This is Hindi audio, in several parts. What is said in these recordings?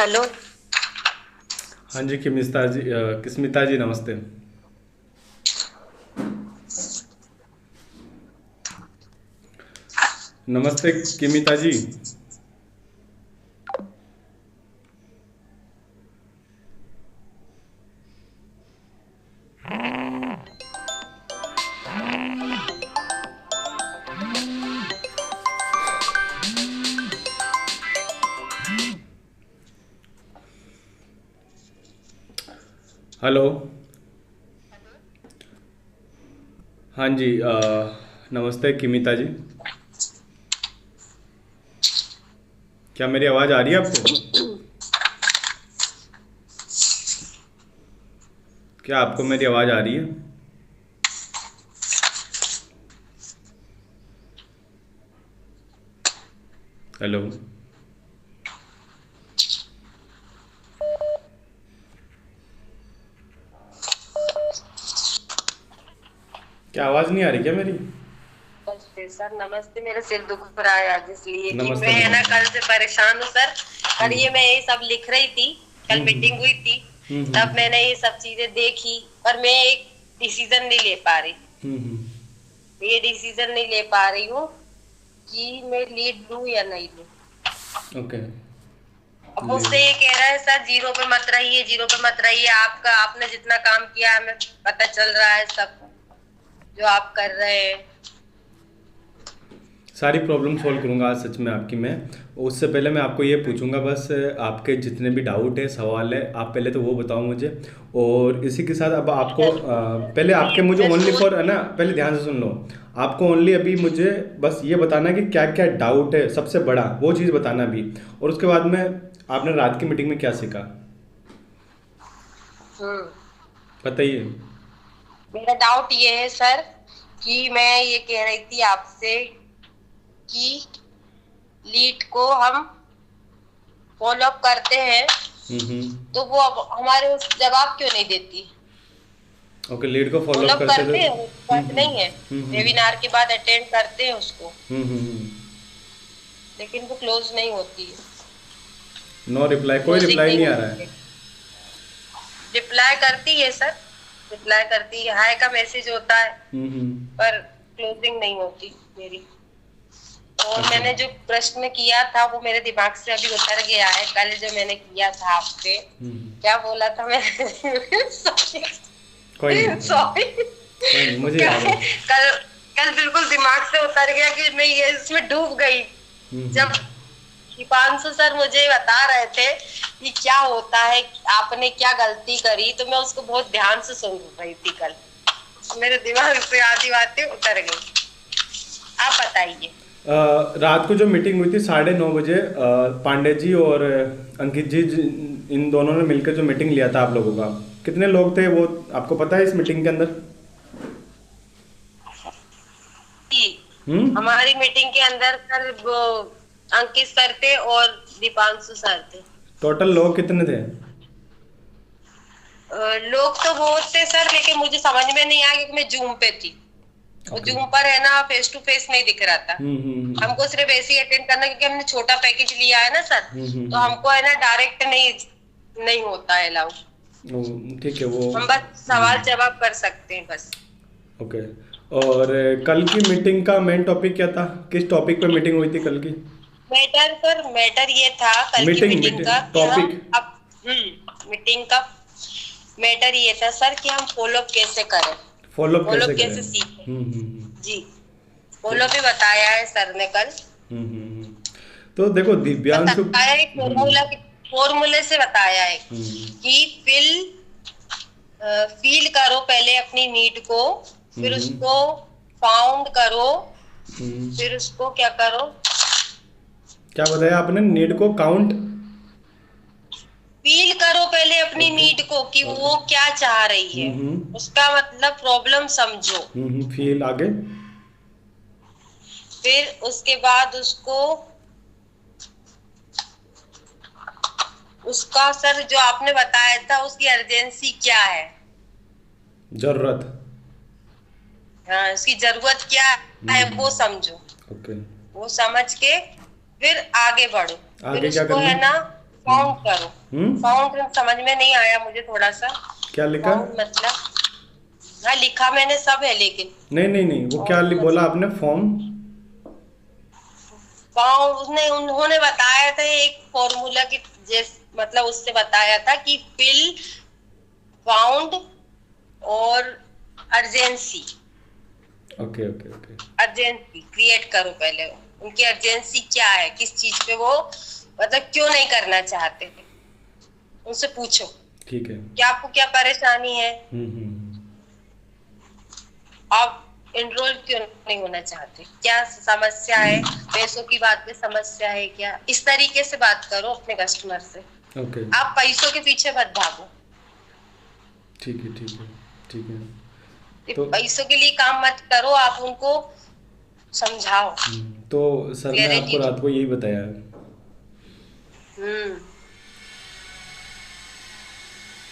हेलो। हाँ जी, किस्मिता जी नमस्ते। नमस्ते किमिता जी। हेलो। हाँ जी, नमस्ते किमिता जी। क्या मेरी आवाज़ आ रही है आपको? क्या आपको मेरी आवाज़ आ रही है? हेलो। क्या आवाज़ नहीं आ रही क्या मेरी? नमस्ते सर, नमस्ते। मेरा सिर दुख रहा है आज, इसलिए कि नमस्ते मैं है ना नमस्ते। कल से परेशान हूँ सर। कल ये हम्म मैं ये सब लिख रही थी। कल हम्म मीटिंग हुई थी, तब हम्म मैंने ये सब चीजें देखी, पर मैं एक डिसीजन नहीं ले पा रही। हम्म। ये डिसीजन नहीं ले पा रही हूँ कि मैं लीड लूँ या नहीं लूँ। ओके। अब ले। मुझसे ये कह रहा है सर, जीरो पे मत रहिए, जीरो पे मत रहिए। आपका आपने जितना काम किया हमें पता चल रहा है, सब जो आप कर रहे हैं। सारी प्रॉब्लम सॉल्व करूंगा आज सच में आपकी मैं। उससे पहले मैं आपको ये पूछूंगा बस, आपके जितने भी डाउट है सवाल है आप पहले तो वो बताओ मुझे। और इसी के साथ अब आपको पहले आपके मुझे मैं ओनली सोच फॉर है ना, पहले ध्यान से सुन लो। आपको ओनली अभी मुझे बस ये बताना कि क्या क्या डाउट है सबसे बड़ा वो चीज़ बताना अभी। और उसके बाद में आपने रात की मीटिंग में क्या सीखा हम्म बताइए। मेरा डाउट ये है सर कि मैं ये कह रही थी आपसे कि लीड को हम फॉलो अप करते हैं, हम्म। तो वो अब हमारे उस जवाब क्यों नहीं देती। ओके, लीड को फॉलो फॉलो अप अप करते थे। करते हैं, उसकी बात नहीं है। हम्म। वेबिनार के बाद अटेंड करते हैं उसको, हम्म। लेकिन वो क्लोज नहीं होती है। नो रिप्लाई, कोई क्लोजिंग रिप्लाई नहीं नहीं आ रहा होती है। है। रिप्लाई करती है सर, रिप्लाई करती है, हाय का मैसेज होता है, पर क्लोजिंग नहीं होती मेरी। और ओके। मैंने जो प्रश्न किया था वो मेरे दिमाग से अभी उतर गया है। कल जो मैंने किया था आपसे, क्या बोला था मैंने सॉरी, कोई नहीं कोई नहीं। सॉरी। कोई नहीं, मुझे याद है। कल कल बिल्कुल दिमाग से उतर गया कि मैं ये इसमें डूब गई। जब दीपांशु सर मुझे बता रहे थे कि क्या होता है, आपने क्या गलती करी, तो मैं उसको बहुत ध्यान से सुन रही थी कल। मेरे दिमाग से आधी बातें उतर गई। आप बताइए। रात को जो मीटिंग हुई थी 9:30 बजे, पांडे जी और अंकित जी इन दोनों ने मिलकर जो मीटिंग लिया था आप लोगों का, कितने लोग थे वो आपको पता है इस मीटिंग के अंदर? जी, हम्म। हमारी मीटिंग के अंदर सर वो अंकित सर थे और दीपांशु सर थे। टोटल लोग कितने थे? लोग तो बहुत थे सर, लेकिन मुझे समझ में नहीं आया क्योंकि मैं जूम पे थी। और ओके। जूम पर है ना, फेस टू फेस नहीं दिख रहा था। हम्म। हमको सिर्फ ऐसे ही अटेंड करना, क्योंकि हमने छोटा पैकेज लिया है ना सर, तो हम्म। हमको है ना डायरेक्ट नहीं नहीं होता है अलाउ। ठीक है वो। हम बस सवाल जवाब कर सकते हैं बस। ओके। और कल की मीटिंग का मेन टॉपिक क्या था? किस टॉपिक पे मीटिंग हुई थी कल की? मैटर पर मैटर ये था कल की मीटिंग मीटिंग मीटिंग का कि हम टॉपिक। अब मीटिंग का मैटर ये था सर कि हम फॉलो अप कैसे करें, फॉलो अप फॉलो कैसे अप करें? कैसे सीखें। जी, तो फॉलो भी बताया है सर ने कल। हम्म। तो देखो दिव्यांशु। बताया है फॉर्मूले से बताया है हम्म कि फील करो पहले अपनी नीड को, फिर हम्म उसको फाउंड करो, हम्म। फिर उसको क्या करो, क्या बताया आपने? नीड को काउंट। फील करो पहले अपनी ओके। नीड को कि ओके। वो क्या चाह रही है। उसका मतलब प्रॉब्लम समझो। फील आगे। फिर उसके बाद उसको, उसका सर जो आपने बताया था उसकी अर्जेंसी क्या है, जरूरत। हाँ उसकी जरूरत क्या है वो समझो। ओके। वो समझ के फिर आगे बढ़ो। फिर आगे क्या उसको करना है ना है? फाउंड करो। फाउंड समझ में नहीं आया मुझे थोड़ा सा। क्या लिखा? मतलब हाँ लिखा मैंने सब है, लेकिन नहीं, वो क्या बोला आपने? फॉर्म उसने उन्होंने बताया था एक फॉर्मूला की मतलब उससे बताया था कि फिल, फाउंड और अर्जेंसी। ओके। अर्जेंसी क्रिएट करो पहले, उनकी अर्जेंसी क्या है, किस चीज पे वो मतलब क्यों नहीं करना चाहते थे, उनसे पूछो। ठीक है। क्या आपको क्या परेशानी है, आप एनरोल क्यों नहीं होना चाहते, क्या समस्या है, पैसों की बात में समस्या है क्या, इस तरीके से बात करो अपने कस्टमर से। ओके। आप पैसों के पीछे मत भागो। ठीक है। तो पैसों के लिए काम मत करो, आप उनको समझाओ। तो सर ने आपको रात को यही बताया है?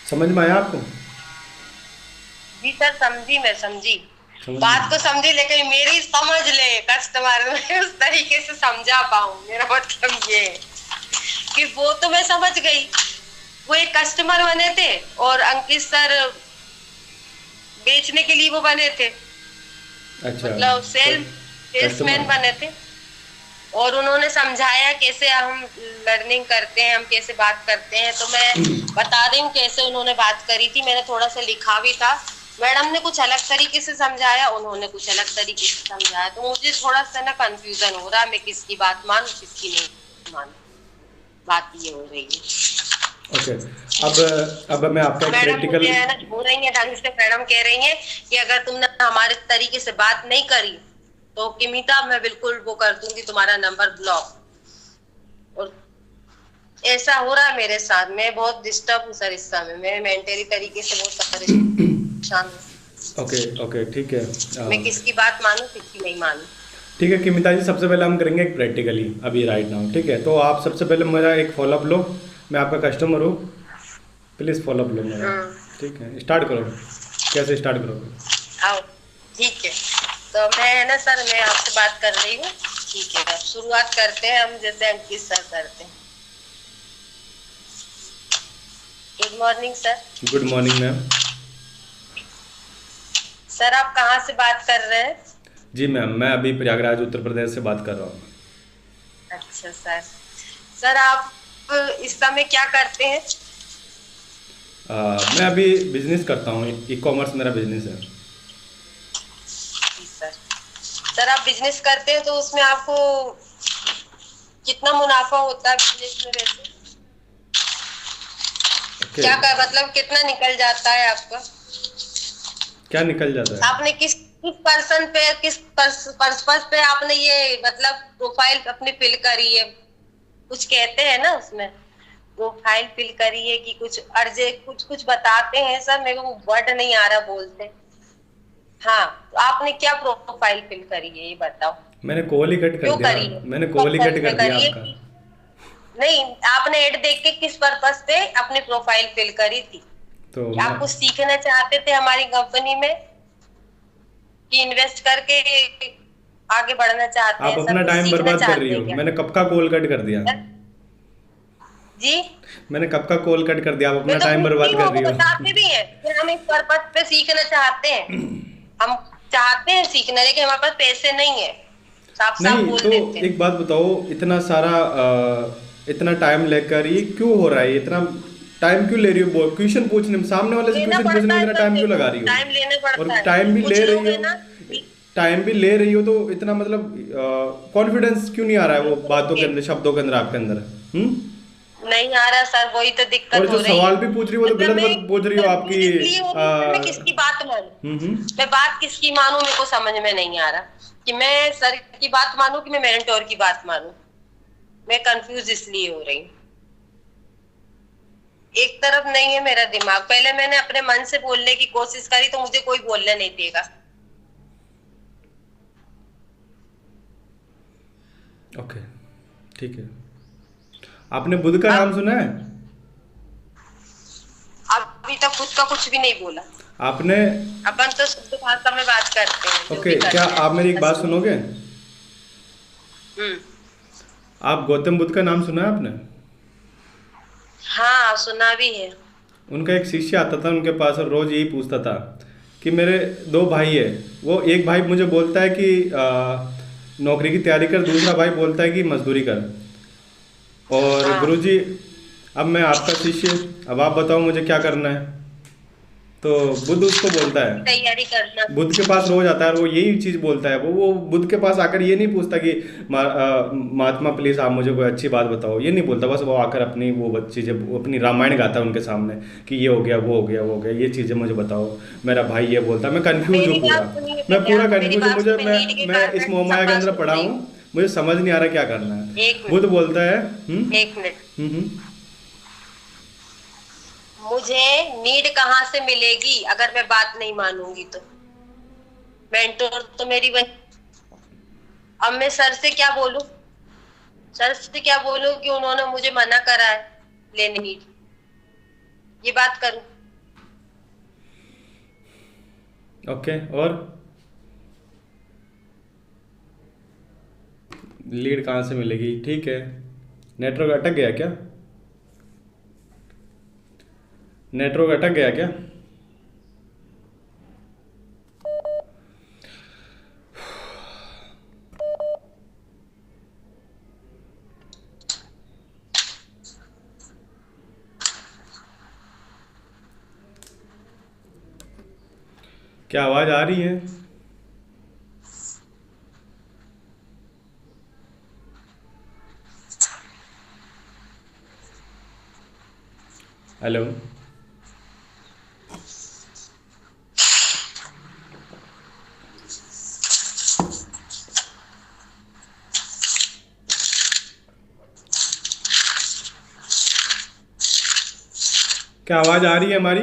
समझ में आया आपको? जी सर, मैं समझी बात को समझी, लेकिन मेरी समझ ले कस्टमर में उस तरीके से समझा पाऊं, मेरा मतलब ये कि वो तो मैं समझ गई, वो एक कस्टमर बने थे और अंकित सर बेचने के लिए वो बने थे। अच्छा, मतलब सेल्समैन बने थे, और उन्होंने समझाया कैसे हम लर्निंग करते हैं, हम कैसे बात करते हैं। तो मैं बता रही हूँ कैसे उन्होंने बात करी थी, मैंने थोड़ा सा लिखा भी था। मैडम ने कुछ अलग तरीके से समझाया, उन्होंने कुछ अलग तरीके से समझाया, तो मुझे थोड़ा सा ना कंफ्यूजन हो रहा है, मैं किसकी बात मानूं किसकी नहीं मानूं, बात ये हो रही है। ओके, अब मैं आपका एक प्रैक्टिकल हो रही है ढंग से। मैडम कह रही है कि अगर तुमने हमारे तरीके से बात नहीं करी तो किमिता मैं बिल्कुल वो कर दूंगी तुम्हारा नंबर ब्लॉक। और ऐसा हो रहा है मेरे साथ, मैं बहुत डिस्टर्ब हूँ सर इस समय, मैं मेंटली तरीके से बहुत परेशान हूँ। ओके, ठीक है। मैं किसकी बात मानूं किसकी नहीं मानूं। ठीक है किमिता जी, सबसे पहले हम करेंगे एक प्रैक्टिकली अभी राइट नाउ, ठीक है? तो आप सबसे पहले मेरा एक फॉलोअप लो, मैं आपका कस्टमर हूँ, प्लीज़ फॉलोअप लो मेरा। ठीक है, स्टार्ट करो। कैसे स्टार्ट करोगे? आओ, ठीक है। तो मैं है ना सर, मैं आपसे बात कर रही हूँ, ठीक है? अब शुरुआत करते हैं हम जैसे अंकित सर करते हैं। Good morning sir. Good morning ma'am. Sir आप कहाँ से बात कर रहे हैं? जी मैम, मैं अभी प्रयागराज उत्तर प्रदेश से बात कर रहा हूँ। अच्छा सर आप इस समय क्या करते हैं? मैं अभी बिजनेस करता हूँ, ई कॉमर्स मेरा बिजनेस है। सर आप बिजनेस करते हैं तो उसमें आपको कितना मुनाफा होता है बिजनेस में वैसे? क्या मतलब कितना निकल जाता है आपका? क्या निकल जाता है? आपने किस पर्सन पे, किस पर्पस पे आपने ये मतलब प्रोफाइल अपनी फिल करी है? कुछ कहते हैं ना उसमें, प्रोफाइल फिल करी है कि कुछ अर्जे कुछ बताते हैं सर, मेरे को वर्ड नहीं आ रहा बोलते। हाँ, तो आपने क्या प्रोफाइल फिल करी है ये बताओ। मैंने कॉल ही कट कर दिया। मैंने कॉल ही कट कर दिया आपका। नहीं, आपने ऐड देख के किस पर्पस पे अपनी प्रोफाइल फिल करी थी? तो आप कुछ सीखना चाहते थे हमारी कंपनी में कि इन्वेस्ट करके आगे बढ़ना चाहते हैं? आप अपना टाइम बर्बाद कर रही हो। मैंने कब का कॉल कट कर दिया जी? मैंने कब का कॉल कट कर दिया? आप अपना टाइम बर्बाद कर रही हो। बताते भी हैं कि हम इस पर्पस पे सीखना चाहते हैं, हम चाहते हैं सीखना, लेकिन हमारे पास पैसे नहीं है, साफ साफ बोल देते हैं। एक बात बताओ, इतना सारा इतना टाइम लेकर ये क्यों हो रहा है? इतना टाइम क्यों ले रही हो? क्वेश्चन पूछने में, सामने वाले से क्वेश्चन पूछने में इतना टाइम क्यों लगा रही हो? टाइम लेने पड़ता है। और टाइम भी ले रही हो तो इतना मतलब कॉन्फिडेंस क्यों नहीं आ रहा है वो बातों के अंदर, शब्दों के अंदर, आपके अंदर? नहीं आ रहा सर, वही तो दिक्कत हो रही है। और जो सवाल भी पूछ रही हो वो तो गलत पूछ रही हो आपकी। मैं किसकी बात मानूं? मैं बात किसकी मानूं, मेरे को समझ में नहीं आ रहा कि मैं सर की बात मानूं कि मैं मेंटोर की बात मानूं। मैं कंफ्यूज इसलिए हो रही हूँ, एक तरफ नहीं है मेरा दिमाग। पहले मैंने अपने मन से बोलने की कोशिश करी तो मुझे कोई बोलने नहीं देगा। ओके, ठीक है। आपने बुद्ध का नाम सुना है? अभी तक खुद का कुछ भी नहीं बोला आपने। अपन तो शुद्ध भाषा में बात करते हैं। ओके, क्या आप मेरी एक बात सुनोगे? आप गौतम बुद्ध का नाम सुना है आपने? हाँ सुना भी है। उनका एक शिष्य आता था उनके पास और रोज यही पूछता था कि मेरे दो भाई है, वो एक भाई मुझे बोलता है कि नौकरी की तैयारी कर, दूसरा भाई बोलता है कि मजदूरी कर। और हाँ गुरुजी, अब मैं आपका शिष्य, अब आप बताओ मुझे क्या करना है। तो बुद्ध उसको बोलता है, तैयारी करना। बुद्ध के पास रोज आता है और वो यही चीज बोलता है। वो बुद्ध के पास आकर ये नहीं पूछता कि महात्मा प्लीज आप मुझे कोई अच्छी बात बताओ, ये नहीं बोलता। बस वो आकर अपनी वो चीजें, अपनी रामायण गाता है उनके सामने कि ये हो गया, वो हो गया, वो हो गया, ये चीजें मुझे बताओ। मेरा भाई ये बोलता है, मैं कंफ्यूज हूँ मेरी पूरा। बात सुनिए मैं पहले पूरा आप, मेरी कंफ्यूज हूँ, बात मुझे मैं नीट के मैं इस कारण मोहमाया सब के बात अंदर सुन पड़ा रही हूँ, हूँ। मुझे समझ नहीं आ रहा क्या करना है। एक बुद्ध मिनट, बोलता है एक मिनट। हम्म। मुझे नीड कहाँ से मिलेगी अगर मैं बात नहीं मानूंगी तो? मेंटोर तो मेरी वही। अब मैं सर से क्या बोलूं? सर से क्या बोलूं कि उन्होंने मुझे मना करा है लेने नीड? ये बात करूं? ओके, और लीड कहाँ से मिलेगी? ठीक है, नेटवर्क अटक गया क्या? नेटवर्क अटक गया क्या? क्या आवाज़ आ रही है? हेलो? क्या आवाज़ आ रही है हमारी?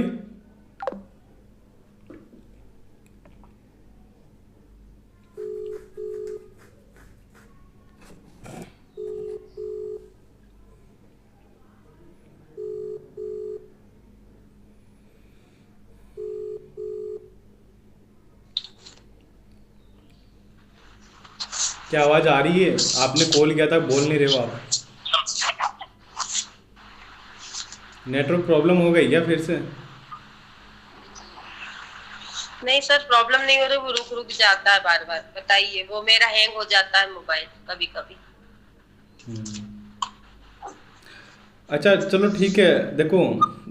क्या आवाज़ आ रही है? आपने कॉल किया था, बोल नहीं रहे हो आप। नेटवर्क प्रॉब्लम हो गई क्या फिर से? नहीं सर, प्रॉब्लम नहीं हो रही, वो रुक रुक जाता है बार बार। बताइए, वो मेरा हैंग हो जाता है मोबाइल कभी कभी। अच्छा चलो ठीक है। देखो,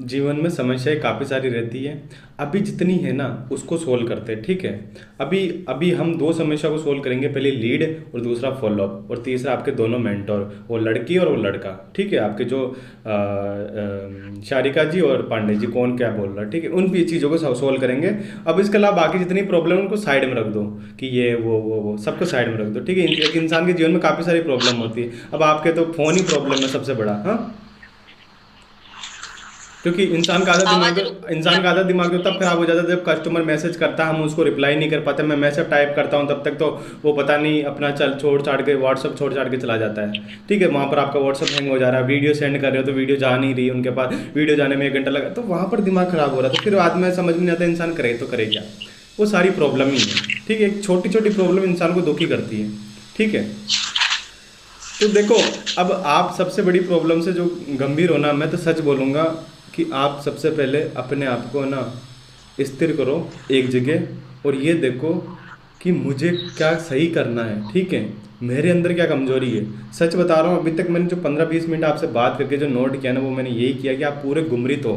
जीवन में समस्याएं काफ़ी सारी रहती है। अभी जितनी है ना उसको सोल्व करते हैं, ठीक है। अभी अभी हम दो समस्या को सोल्व करेंगे, पहले लीड और दूसरा फॉलोअप, और तीसरा आपके दोनों मेंटोर, वो लड़की और वो लड़का, ठीक है। आपके जो शारिका जी और पांडे जी, कौन क्या बोल रहा है, ठीक है। उन भी चीज़ों को सोल्व करेंगे। अब इसके अलावा बाकी जितनी प्रॉब्लम उनको साइड में रख दो, कि ये वो सबको साइड में रख दो, ठीक है। एक इंसान के जीवन में काफ़ी सारी प्रॉब्लम होती है। अब आपके तो फ़ोन ही प्रॉब्लम है सबसे बड़ा, हाँ। क्योंकि आवाज रुक रुक के इंसान का आधा आती है दिमाग तो तब प्लीज। खराब हो जाता है जब कस्टमर मैसेज करता है, हम उसको रिप्लाई नहीं कर पाते। मैं मैसेज टाइप करता हूँ तब तक तो वो पता नहीं अपना चल छोड़ छाड़ के, व्हाट्सअप छोड़ छाड़ के चला जाता है, ठीक है। वहाँ पर आपका व्हाट्सअप हैंग हो जा रहा है, वीडियो सेंड कर रहे हो तो वीडियो जा नहीं रही उनके पास, वीडियो जाने में 1 घंटा लगा, तो वहाँ पर दिमाग खराब हो रहा है। तो फिर बाद में समझ में नहीं आता इंसान करे तो करे क्या। वो सारी प्रॉब्लम ही है, ठीक है। एक छोटी छोटी प्रॉब्लम इंसान को दुखी करती है, ठीक है। तो देखो, अब आप सबसे बड़ी प्रॉब्लम से जो गंभीर होना, मैं तो सच बोलूँगा कि आप सबसे पहले अपने आप को ना स्थिर करो एक जगह, और ये देखो कि मुझे क्या सही करना है, ठीक है। मेरे अंदर क्या कमजोरी है। सच बता रहा हूँ, अभी तक मैंने जो 15-20 मिनट आपसे बात करके जो नोट किया ना, वो मैंने यही किया कि आप पूरे गुमरित हो।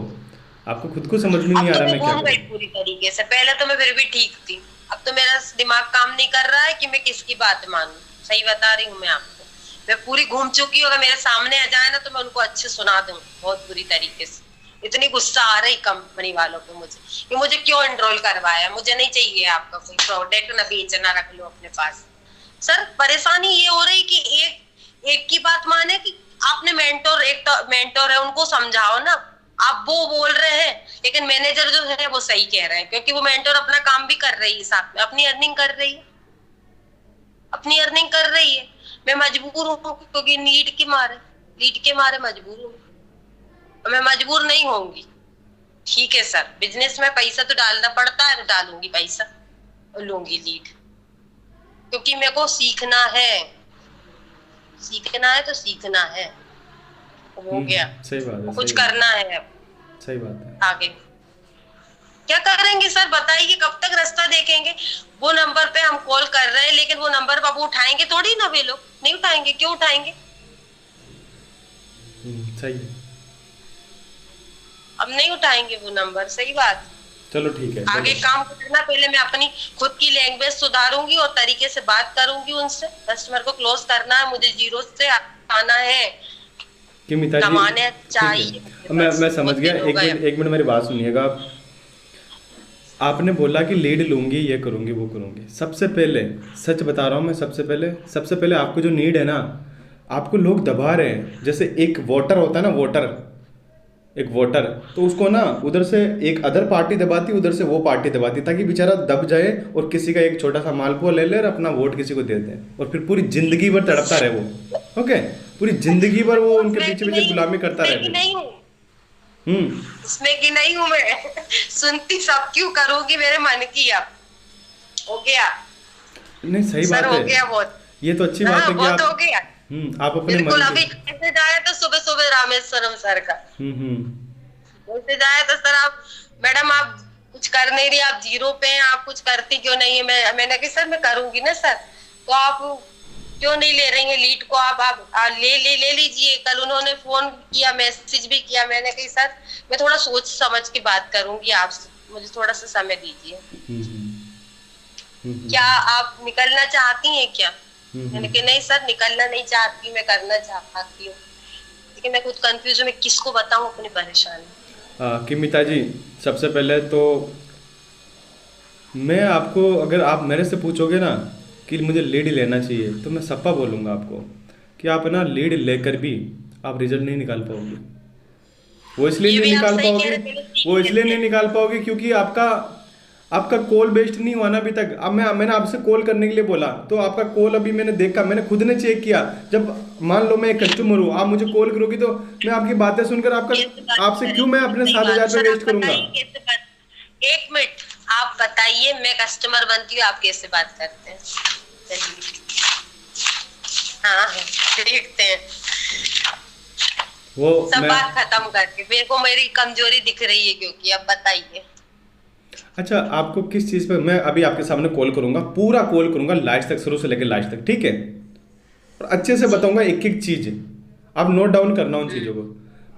आपको खुद को समझ में नहीं अब आ तो रहा मैं मैं क्या घूम गई करूँ। पूरी तरीके से। पहले तो मैं फिर भी ठीक थी, अब तो मेरा दिमाग काम नहीं कर रहा है कि मैं किसकी बात मानूं। सही बता रही हूँ मैं आपको, मैं पूरी घूम चुकी हूँ। अगर मेरे सामने आ जाए ना तो मैं उनको अच्छे सुना दूं बहुत बुरी तरीके से। इतनी गुस्सा आ रही कंपनी वालों को मुझे कि मुझे क्यों एनरोल करवाया। मुझे नहीं चाहिए आपका कोई प्रोडक्ट, ना बेचना, रख लो अपने पास। सर परेशानी ये हो रही कि एक एक की बात माने कि आपने मेंटोर, एक तो मेंटोर है उनको समझाओ ना। आप वो बोल रहे हैं लेकिन मैनेजर जो है वो सही कह रहे हैं, क्योंकि वो मेंटोर अपना काम भी कर रही है, साथ में अपनी अर्निंग कर रही है, अपनी अर्निंग कर रही है। मैं मजबूर हूँ क्योंकि नीड के मारे मजबूर हूँ। और मैं मजबूर नहीं होंगी, ठीक है सर। बिजनेस में पैसा तो डालना पड़ता है, तो डालूंगी पैसा और लूंगी लीड, क्योंकि मेरे को सीखना है। सीखना है तो सीखना है, हो गया। सही बात है, कुछ सही बात, करना है अब सही बात है। आगे। क्या करेंगे सर बताइए, कब तक रास्ता देखेंगे? वो नंबर पे हम कॉल कर रहे हैं, लेकिन वो नंबर पर वो उठाएंगे थोड़ी ना, वे लोग नहीं उठाएंगे। क्यों उठाएंगे? सही है। अब नहीं उठाएंगे वो नंबर, सही बात। चलो ठीक है, आगे देखो काम करना, पहले मैं अपनी खुद की लैंग्वेज सुधारूंगी और तरीके से बात करूंगी उनसे। कस्टमर को क्लोज करना है मुझे, जीरो से आना है, कि मिता जी कमाने ठीक चाहिए। है, मैं समझ गया। एक मिनट मेरी बात सुनिएगा आप। आपने बोला कि लीड लूंगी, ये करूंगी, वो करूंगी। सबसे पहले सच बता रहा हूँ मैं, सबसे पहले आपको जो नीड है ना, आपको लोग दबा रहे हैं। जैसे एक वोटर होता है ना, एक वोटर, तो उसको ना उधर से एक अदर पार्टी दबाती, उधर से वो पार्टी दबाती, ताकि बेचारा दब जाए और किसी का एक छोटा सा मालपुआ ले ले और अपना वोट किसी को दे दे, और फिर पूरी जिंदगी भर तड़पता रहे वो। ओके, पूरी जिंदगी भर वो उनके पीछे पीछे गुलामी करता रहे। नहीं हूँ हम्म। इसमें की नहीं हूँ मैं। सुनती सब क्यों करूंगी, मेरे मन की। अब हो गया। नहीं सही सर बात हो है, गया बहुत। ये तो अच्छी बात है कि बहुत हो आप गया। आप अपने बिल्कुल। मन अभी के। मैसेज आया तो सुबह सुबह रामेश्वरम सर का हम्म। मैसेज आया तो, सर आप मैडम आप कुछ कर नहीं रही, आप जीरो पे हैं, आप कुछ करती क्यों नहीं है? मैंने कहा सर मैं करूंगी ना सर, तो आप क्यों नहीं ले रही हैं लीड को? आप ले लीजिए। कल उन्होंने फोन किया, मैसेज भी किया। मैंने कही सर मैं थोड़ा सोच समझ के बात करूंगी आपसे, मुझे थोड़ा सा समय दीजिए। क्या आप निकलना चाहती हैं क्या? मैंने कहा नहीं सर निकलना नहीं चाहती, मैं करना चाहती हूँ, लेकिन मैं खुद कंफ्यूज हूँ, मैं किसको बताऊँ अपनी परेशानी। कि मिता जी, सबसे पहले तो मैं आपको, अगर आप मेरे से पूछोगे ना कि मुझे लीड लेना चाहिए, तो मैं सप्पा बोलूँगा आपको कि आप ना लीड लेकर भी आप रिजल्ट नहीं निकाल पाओगे। वो इसलिए नहीं निकाल पाओगे, क्योंकि आपका कॉल बेस्ड नहीं हुआ ना अभी तक। अब मैंने आपसे कॉल करने के लिए बोला, तो आपका कॉल अभी मैंने देखा, मैंने खुद ने चेक किया। जब मान लो मैं एक कस्टमर हूँ, आप मुझे कॉल करोगी, तो मैं आपकी बातें सुनकर आपसे क्यों मैं अपने 7,000 रुपये वेस्ट करूंगा? एक मिनट आप बताइए, मैं कस्टमर बनती हूँ, आप कैसे बात करते हैं? हाँ देखते हैं वो सब बात खत्म करके। मेरे को मेरी कमजोरी दिख रही है, क्योंकि अब बताइए। अच्छा, आपको किस चीज़ पे मैं अभी आपके सामने कॉल करूंगा, पूरा कॉल करूंगा लास्ट तक, शुरू से लेकर लास्ट तक, ठीक है? और अच्छे से बताऊंगा एक एक चीज़, आप नोट डाउन करना उन चीज़ों को।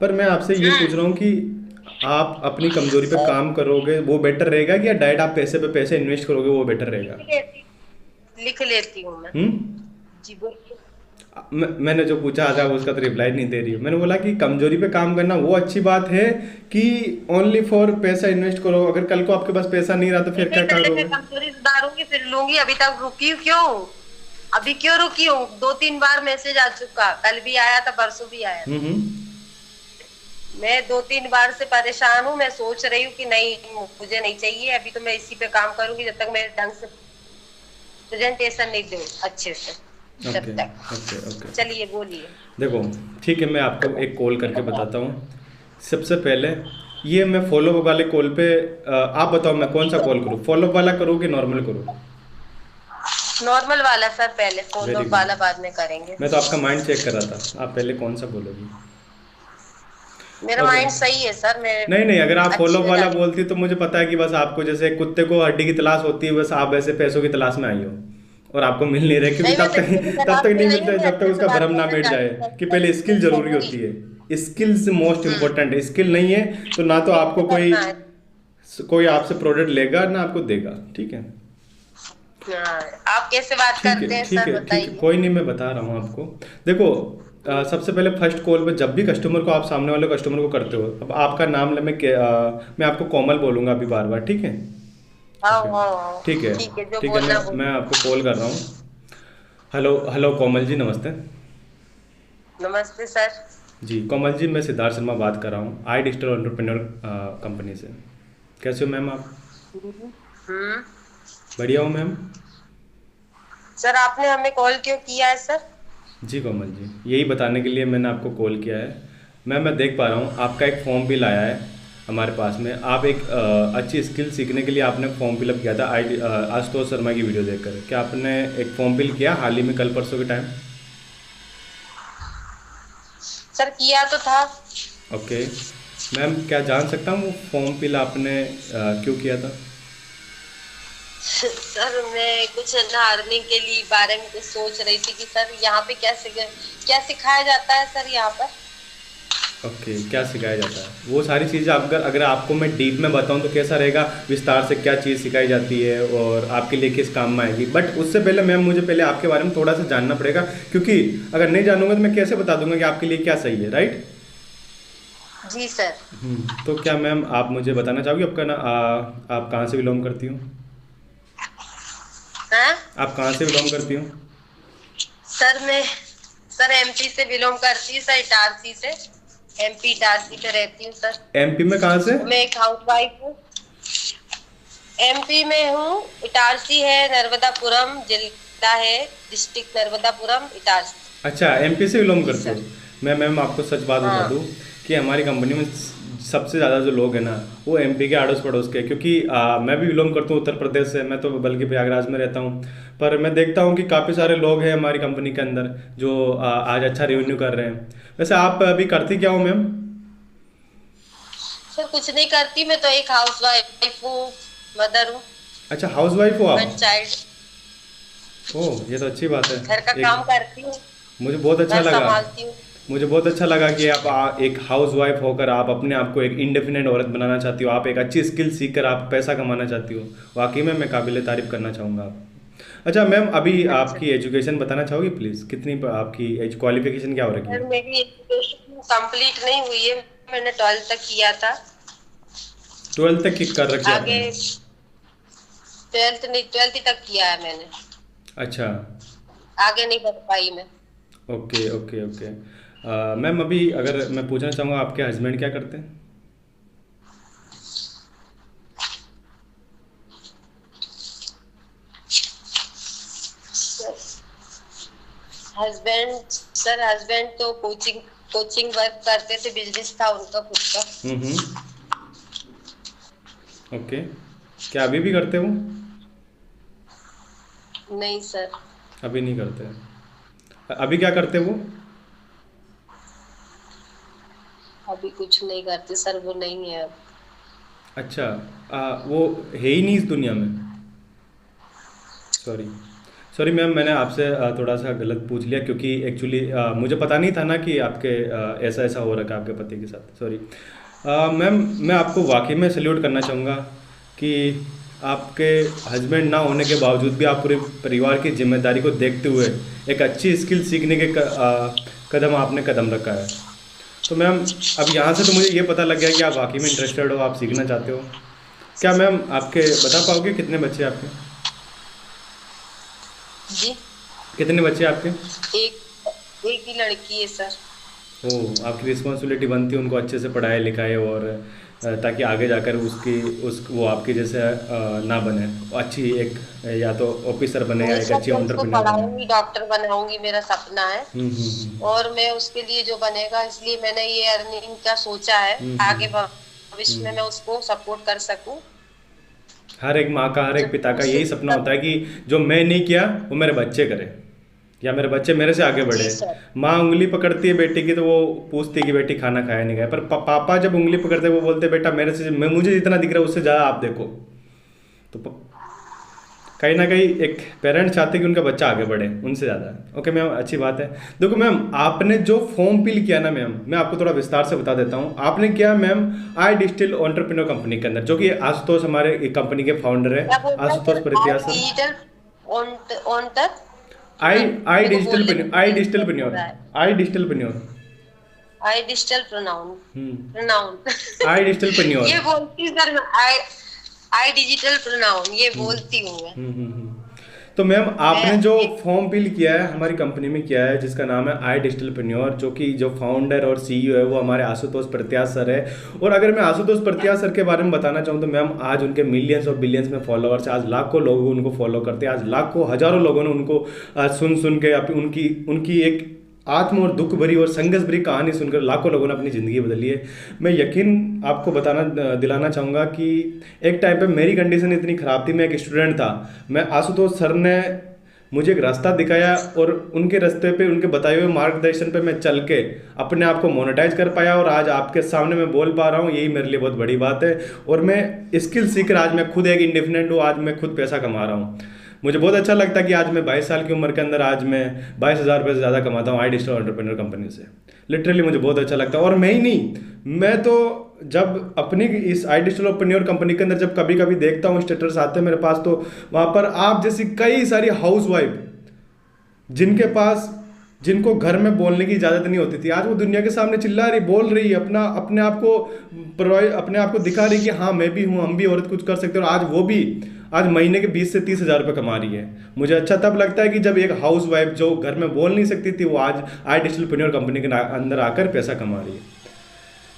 पर मैं आपसे ये पूछ रहा हूँ कि आप अपनी कमजोरी पे काम करोगे वो बेटर रहेगा, या डायरेक्ट आप पैसे पे पैसे इन्वेस्ट करोगे वो बेटर रहेगा? लिख लेती हूँ मैं। जी बोलिए। मैंने जो पूछा आज आप उसका तो रिप्लाई नहीं दे रही हो। मैंने बोला कि कमजोरी पे काम करना वो अच्छी बात है कि ओनली फॉर पैसा इन्वेस्ट करो। अगर कल को आपके पास पैसा नहीं रहा तो फिर क्या करोगे? कमजोरी सुधारूंगी फिर लूंगी। अभी तक रुकी क्यों? अभी क्यों रुकी हूँ? 2-3 बार मैसेज आ चुका, कल भी आया था, परसों भी आया। मैं 2-3 बार से परेशान हूँ। मैं सोच रही हूँ कि नहीं मुझे नहीं चाहिए अभी, तो मैं इसी पे काम करूंगी जब तक मेरे ढंग से प्रेजेंटेशन नहीं दूँ अच्छे से, जब तक। चलिए बोलिए। देखो ठीक है, मैं आपको एक कॉल करके बताता हूँ। सबसे पहले ये मैं फॉलोअप वाले कॉल पे आप बताओ मैं कौन सा कॉल करूँ? फॉलोअप वाला करूँ कि नॉर्मल करूँ? नॉर्मल वाला सर, पहले फॉलोअप वाला बाद में करेंगे। मैं तो आपका माइंड चेक कर रहा था, आप पहले कौन सा बोलोगी? मेरा माइंड सही है सर। नहीं, अगर आप फॉलोअप वाला बोलती तो मुझे पता है कि बस आपको जैसे कुत्ते को हड्डी की तलाश होती है, बस आप ऐसे पैसों की तलाश में आई हो और आपको मिल नहीं रहा, क्योंकि तब तक नहीं मिलता है जब तक उसका भरम ना मिट जाए कि पहले स्किल जरूरी होती है। स्किल्स मोस्ट इम्पोर्टेंट है। स्किल नहीं है तो ना तो आपको कोई आपसे प्रोडक्ट लेगा ना आपको देगा, ठीक है? आप कैसे बात करते हैं सर, बताइए। कोई नहीं, मैं बता रहा हूँ आपको। देखो सबसे पहले फर्स्ट कॉल पे जब भी कस्टमर को आप सामने वाले कस्टमर को करते हो, अब आपका नाम मैं आपको कोमल बोलूँगा अभी बार बार, ठीक है? ठीक है, मैं आपको कॉल कर रहा हूँ। हेलो कोमल जी, नमस्ते। नमस्ते सर जी कोमल जी, मैं सिद्धार्थ शर्मा बात कर रहा हूँ आई डिजिटल एंटरप्रेन्योर कंपनी से। कैसे हो मैम आप? बढ़िया हूँ मैम। सर आपने हमें कॉल क्यों किया है सर? जी कोमल जी, यही बताने के लिए मैंने आपको कॉल किया है। मैं देख पा रहा हूँ आपका एक फॉर्म बिल आया है हमारे पास में। आप एक अच्छी स्किल सीखने के लिए आपने फॉर्म फिलअप किया था आशुतोष शर्मा की वीडियो देखकर। क्या आपने एक फॉर्म फिल किया हाल ही में, कल परसों के टाइम? सर किया तो था। ओके मैम, क्या जान सकता हूँ वो फॉर्म फिल आपने क्यों किया था? सर मैं कुछ ना अर्निंग के लिए बारे में कुछ सोच रही थी कि सर यहाँ पे क्या सिखाया जाता है सर यहाँ पर। ओके क्या सिखाया जाता है वो सारी चीज़ें, अगर अगर आपको मैं डीप में बताऊं तो कैसा रहेगा, विस्तार से क्या चीज़ सिखाई जाती है और आपके लिए किस काम में आएगी। बट उससे पहले मैम मुझे पहले आपके बारे में थोड़ा सा जानना पड़ेगा, क्योंकि अगर नहीं जानूंगा तो मैं कैसे बता दूंगा कि आपके लिए क्या सही है, राइट? जी सर। तो क्या मैम आप मुझे बताना चाहोगे आपका ना आप कहाँ से बिलोंग करती हो? हाँ आप कहाँ से बिलोंग करती हो? सर मैं सर एमपी से बिलोंग करती हूँ सर, इटारसी से। एमपी इटारसी पे रहती हूँ सर। एमपी में कहाँ से? मैं एक हाउसवाइफ हूँ। एमपी में हूँ, इटारसी है, नर्मदापुरम जिला है, डिस्ट्रिक्ट नर्मदापुरम, इटारसी। अच्छा एमपी से बिलोंग जी करते हो। सर। मैं मैम आपको सच बात बता हाँ दूं कि हमारी कंपनी में सबसे ज़्यादा जो लोग हैं ना वो एमपी के अड़ोस पड़ोस के, क्योंकि मैं भी बिलोंग करता हूँ उत्तर प्रदेश से, मैं तो बल्कि प्रयागराज में रहता हूँ। पर मैं देखता हूँ कि काफ़ी सारे लोग हैं हमारी कंपनी के अंदर जो आज अच्छा रेवेन्यू कर रहे हैं। वैसे आप अभी करती क्या हो मैम? सर कुछ नहीं करती, मैं तो एक हाउसवाइफ हूँ, मदर हूँ, अच्छा हाउस वाइफ हो वन आप? चाइल्ड। ओह ये तो अच्छी बात है। घर का एक काम करती हूँ, मुझे बहुत अच्छा घर लगा, संभालती हूँ। मुझे बहुत अच्छा लगा कि आप एक हाउस वाइफ होकर आप अपने आप को एक इंडिपेंडेंट औरत बनाना चाहती हो, आप एक अच्छी स्किल सीख कर आप पैसा कमाना चाहती हो। वाकई में मैं काबिल तारीफ करना चाहूँगा आप। अच्छा मैम अभी अच्छा आपकी एजुकेशन बताना चाहोगी प्लीज़, कितनी आपकी एज क्वालिफिकेशन क्या हो रखी सर, है? मेरी एजुकेशन कंप्लीट नहीं हुई है, मैंने 12th तक किया था। 12th तक की कर रखी है आगे आपने? 12th नहीं, 12th तक किया है मैंने, अच्छा आगे नहीं बढ़ पाई मैं। Okay okay okay. मैम अभी अगर मैं पूछना चाहूँगा आपके हस्बैंड क्या करते हैं? हस्बैंड तो कोचिंग कोचिंग वर्क करते थे, बिजनेस था उनका खुद का। हम्म। ओके क्या अभी भी करते हो? नहीं सर। अभी नहीं करते हैं। अभी क्या करते हो वो? अभी कुछ नहीं करते सर, वो नहीं है अब। अच्छा वो है ही नहीं इस दुनिया में। सॉरी सॉरी मैम, मैंने आपसे थोड़ा सा गलत पूछ लिया, क्योंकि एक्चुअली मुझे पता नहीं था ना कि आपके ऐसा ऐसा हो रखा है आपके पति के साथ। सॉरी मैम, मैं आपको वाकई में सल्यूट करना चाहूँगा कि आपके हस्बैंड ना होने के बावजूद भी आप पूरे परिवार की जिम्मेदारी को देखते हुए एक अच्छी स्किल सीखने के कदम आपने कदम रखा है। तो मैम अब यहाँ से तो मुझे ये पता लग गया कि आप वाकई में इंटरेस्टेड हो, आप सीखना चाहते हो। क्या मैम आपके बता पाओगे कितने बच्चे हैं आपके? जी कितने बच्चे हैं आपके? एक एक ही लड़की है सर। ओह आपकी रिस्पॉन्सिबिलिटी बनती है उनको अच्छे से पढ़ाए लिखाए और ताकि आगे जाकर उसकी उस वो आपके जैसे ना बने, अच्छी एक या तो ऑफिसर बने या नहीं एक सर, अच्छी मैं उसको एंटरप्रेन्योर बने। पढ़ाऊंगी, डॉक्टर बनाऊंगी, मेरा सपना है। हम्म। और मैं उसके लिए जो बनेगा, इसलिए मैंने ये अर्निंग का सोचा है, आगे हम्म। भविष्य में मैं उसको सपोर्ट कर सकूं। हर एक माँ का हर एक जब पिता का उसे यही सपना होता है कि जो मैं नहीं किया वो मेरे बच्चे करें या मेरे बच्चे मेरे से आगे बढ़े। जी सर। माँ उंगली पकड़ती है बेटी की तो वो पूछती है कि बेटी खाना खाया नहीं खाया, पर पापा जब उंगली पकड़ते हैं वो बोलते हैं बेटा मेरे से मुझे जितना दिख रहा है उससे ज़्यादा आप देखो। तो कहीं ना कहीं एक पेरेंट्स चाहते हैं कि उनका बच्चा आगे बढ़े उनसे ज़्यादा। ओके मैम अच्छी बात है। देखो मैम आपने जो फॉर्म फिल किया ना मैम, मैं आपको थोड़ा विस्तार से बता देता हूँ। आपने किया मैम आई डिजिटल एंटरप्रेन्योर कंपनी के अंदर, जो कि आशुतोष हमारे कंपनी के फाउंडर है, क्या बोलता है आशुतोष सर? परित्या आप सर। डिजिटल ऑन तक आई आई मेरे को डिजिटल बोलने में आई थोड़ा डिजिटल दिक्कत हो पेन्योर रहा है। आई डिजिटल पेन्योर आई डिजिटल प्रोनाउन हम्म। प्रोनाउन आई डिजिटल पेन्योर। ये बोलती हूँ सर मैं, आई डिजिटल प्रोनाउन ये बोलती हूँ मैं। हम्म। तो मैम आपने मैं जो एक फॉर्म फिल किया है हमारी कंपनी में किया है जिसका नाम है आई डिजिटलप्रेन्योर, जो कि जो फाउंडर और सीईओ है वो हमारे आशुतोष प्रत्याश सर है। और अगर मैं आशुतोष प्रत्याश सर के बारे में बताना चाहूँ तो मैम आज उनके मिलियंस और बिलियंस में फॉलोअर्स है, आज लाखों लोग उनको फॉलो करते हैं, आज लाखों हजारों लोगों ने उनको सुन सुन के उनकी उनकी एक आत्म और दुख भरी और संघर्ष भरी कहानी सुनकर लाखों लोगों ने अपनी ज़िंदगी बदली है। मैं यकीन आपको बताना दिलाना चाहूँगा कि एक टाइम पे मेरी कंडीशन इतनी ख़राब थी, मैं एक स्टूडेंट था, मैं आशुतोष सर ने मुझे एक रास्ता दिखाया और उनके रास्ते पे, उनके बताए हुए मार्गदर्शन पे मैं चल के अपने आप को मोनेटाइज कर पाया और आज आपके सामने मैं बोल पा रहा हूँ, यही मेरे लिए बहुत बड़ी बात है। और मैं स्किल सीख कर आज मैं खुद एक इंडिपेंडेंट हूँ, आज मैं खुद पैसा कमा रहा हूँ। मुझे बहुत अच्छा लगता है कि आज मैं 22 साल की उम्र के अंदर आज मैं 22,000 रुपये से ज़्यादा कमाता हूँ आई डिजिटल एंटरप्रेन्योर कंपनी से। लिटरली मुझे बहुत अच्छा लगता है। और मैं ही नहीं, मैं तो जब अपनी इस आई डिजिटल एंटरप्रेन्योर कंपनी के अंदर जब कभी कभी देखता हूँ स्टेटस आते हैं मेरे पास, तो वहाँ पर आप जैसी कई सारी हाउस वाइफ जिनके पास, जिनको घर में बोलने की इजाज़त नहीं होती थी, आज वो दुनिया के सामने चिल्ला रही, बोल रही है, अपने आप को दिखा रही कि हाँ मैं भी हूँ, हम भी औरत कुछ कर सकते हैं। और आज वो भी आज महीने के 20 से 30 हज़ार रुपये कमा रही है। मुझे अच्छा तब लगता है कि जब एक हाउस वाइफ जो घर में बोल नहीं सकती थी, वो आज आई डिजिटल एंटरप्रेन्योर कंपनी के अंदर आकर पैसा कमा रही है।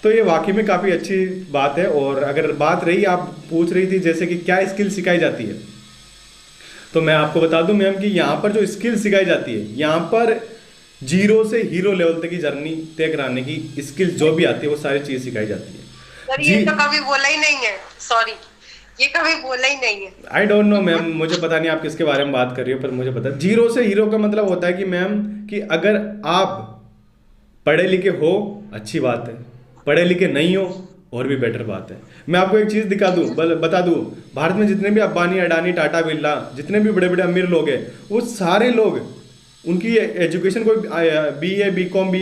तो ये वाकई में काफ़ी अच्छी बात है। और अगर बात रही, आप पूछ रही थी जैसे कि क्या स्किल सिखाई जाती है, तो मैं आपको बता दूं मैम कि यहाँ पर जो स्किल सिखाई जाती है, यहाँ पर जीरो से हीरो लेवल तक की जर्नी तय कराने की स्किल जो भी आती है वो सारी चीज़ सिखाई जाती है। सर ये तो कभी बोला ही नहीं है, सॉरी, ये कभी बोला ही नहीं है। आई डोंट नो मैम, मुझे पता नहीं आप किसके बारे में बात कर रही हो, पर मुझे पता है जीरो से हीरो का मतलब होता है कि मैम कि अगर आप पढ़े लिखे हो अच्छी बात है, पढ़े लिखे नहीं हो और भी बेटर बात है। मैं आपको एक चीज़ बता दूं, भारत में जितने भी अंबानी, अडानी, टाटा, बिरला, जितने भी बड़े बड़े अमीर लोग हैं, वो सारे लोग, उनकी एजुकेशन कोई BA, BCom,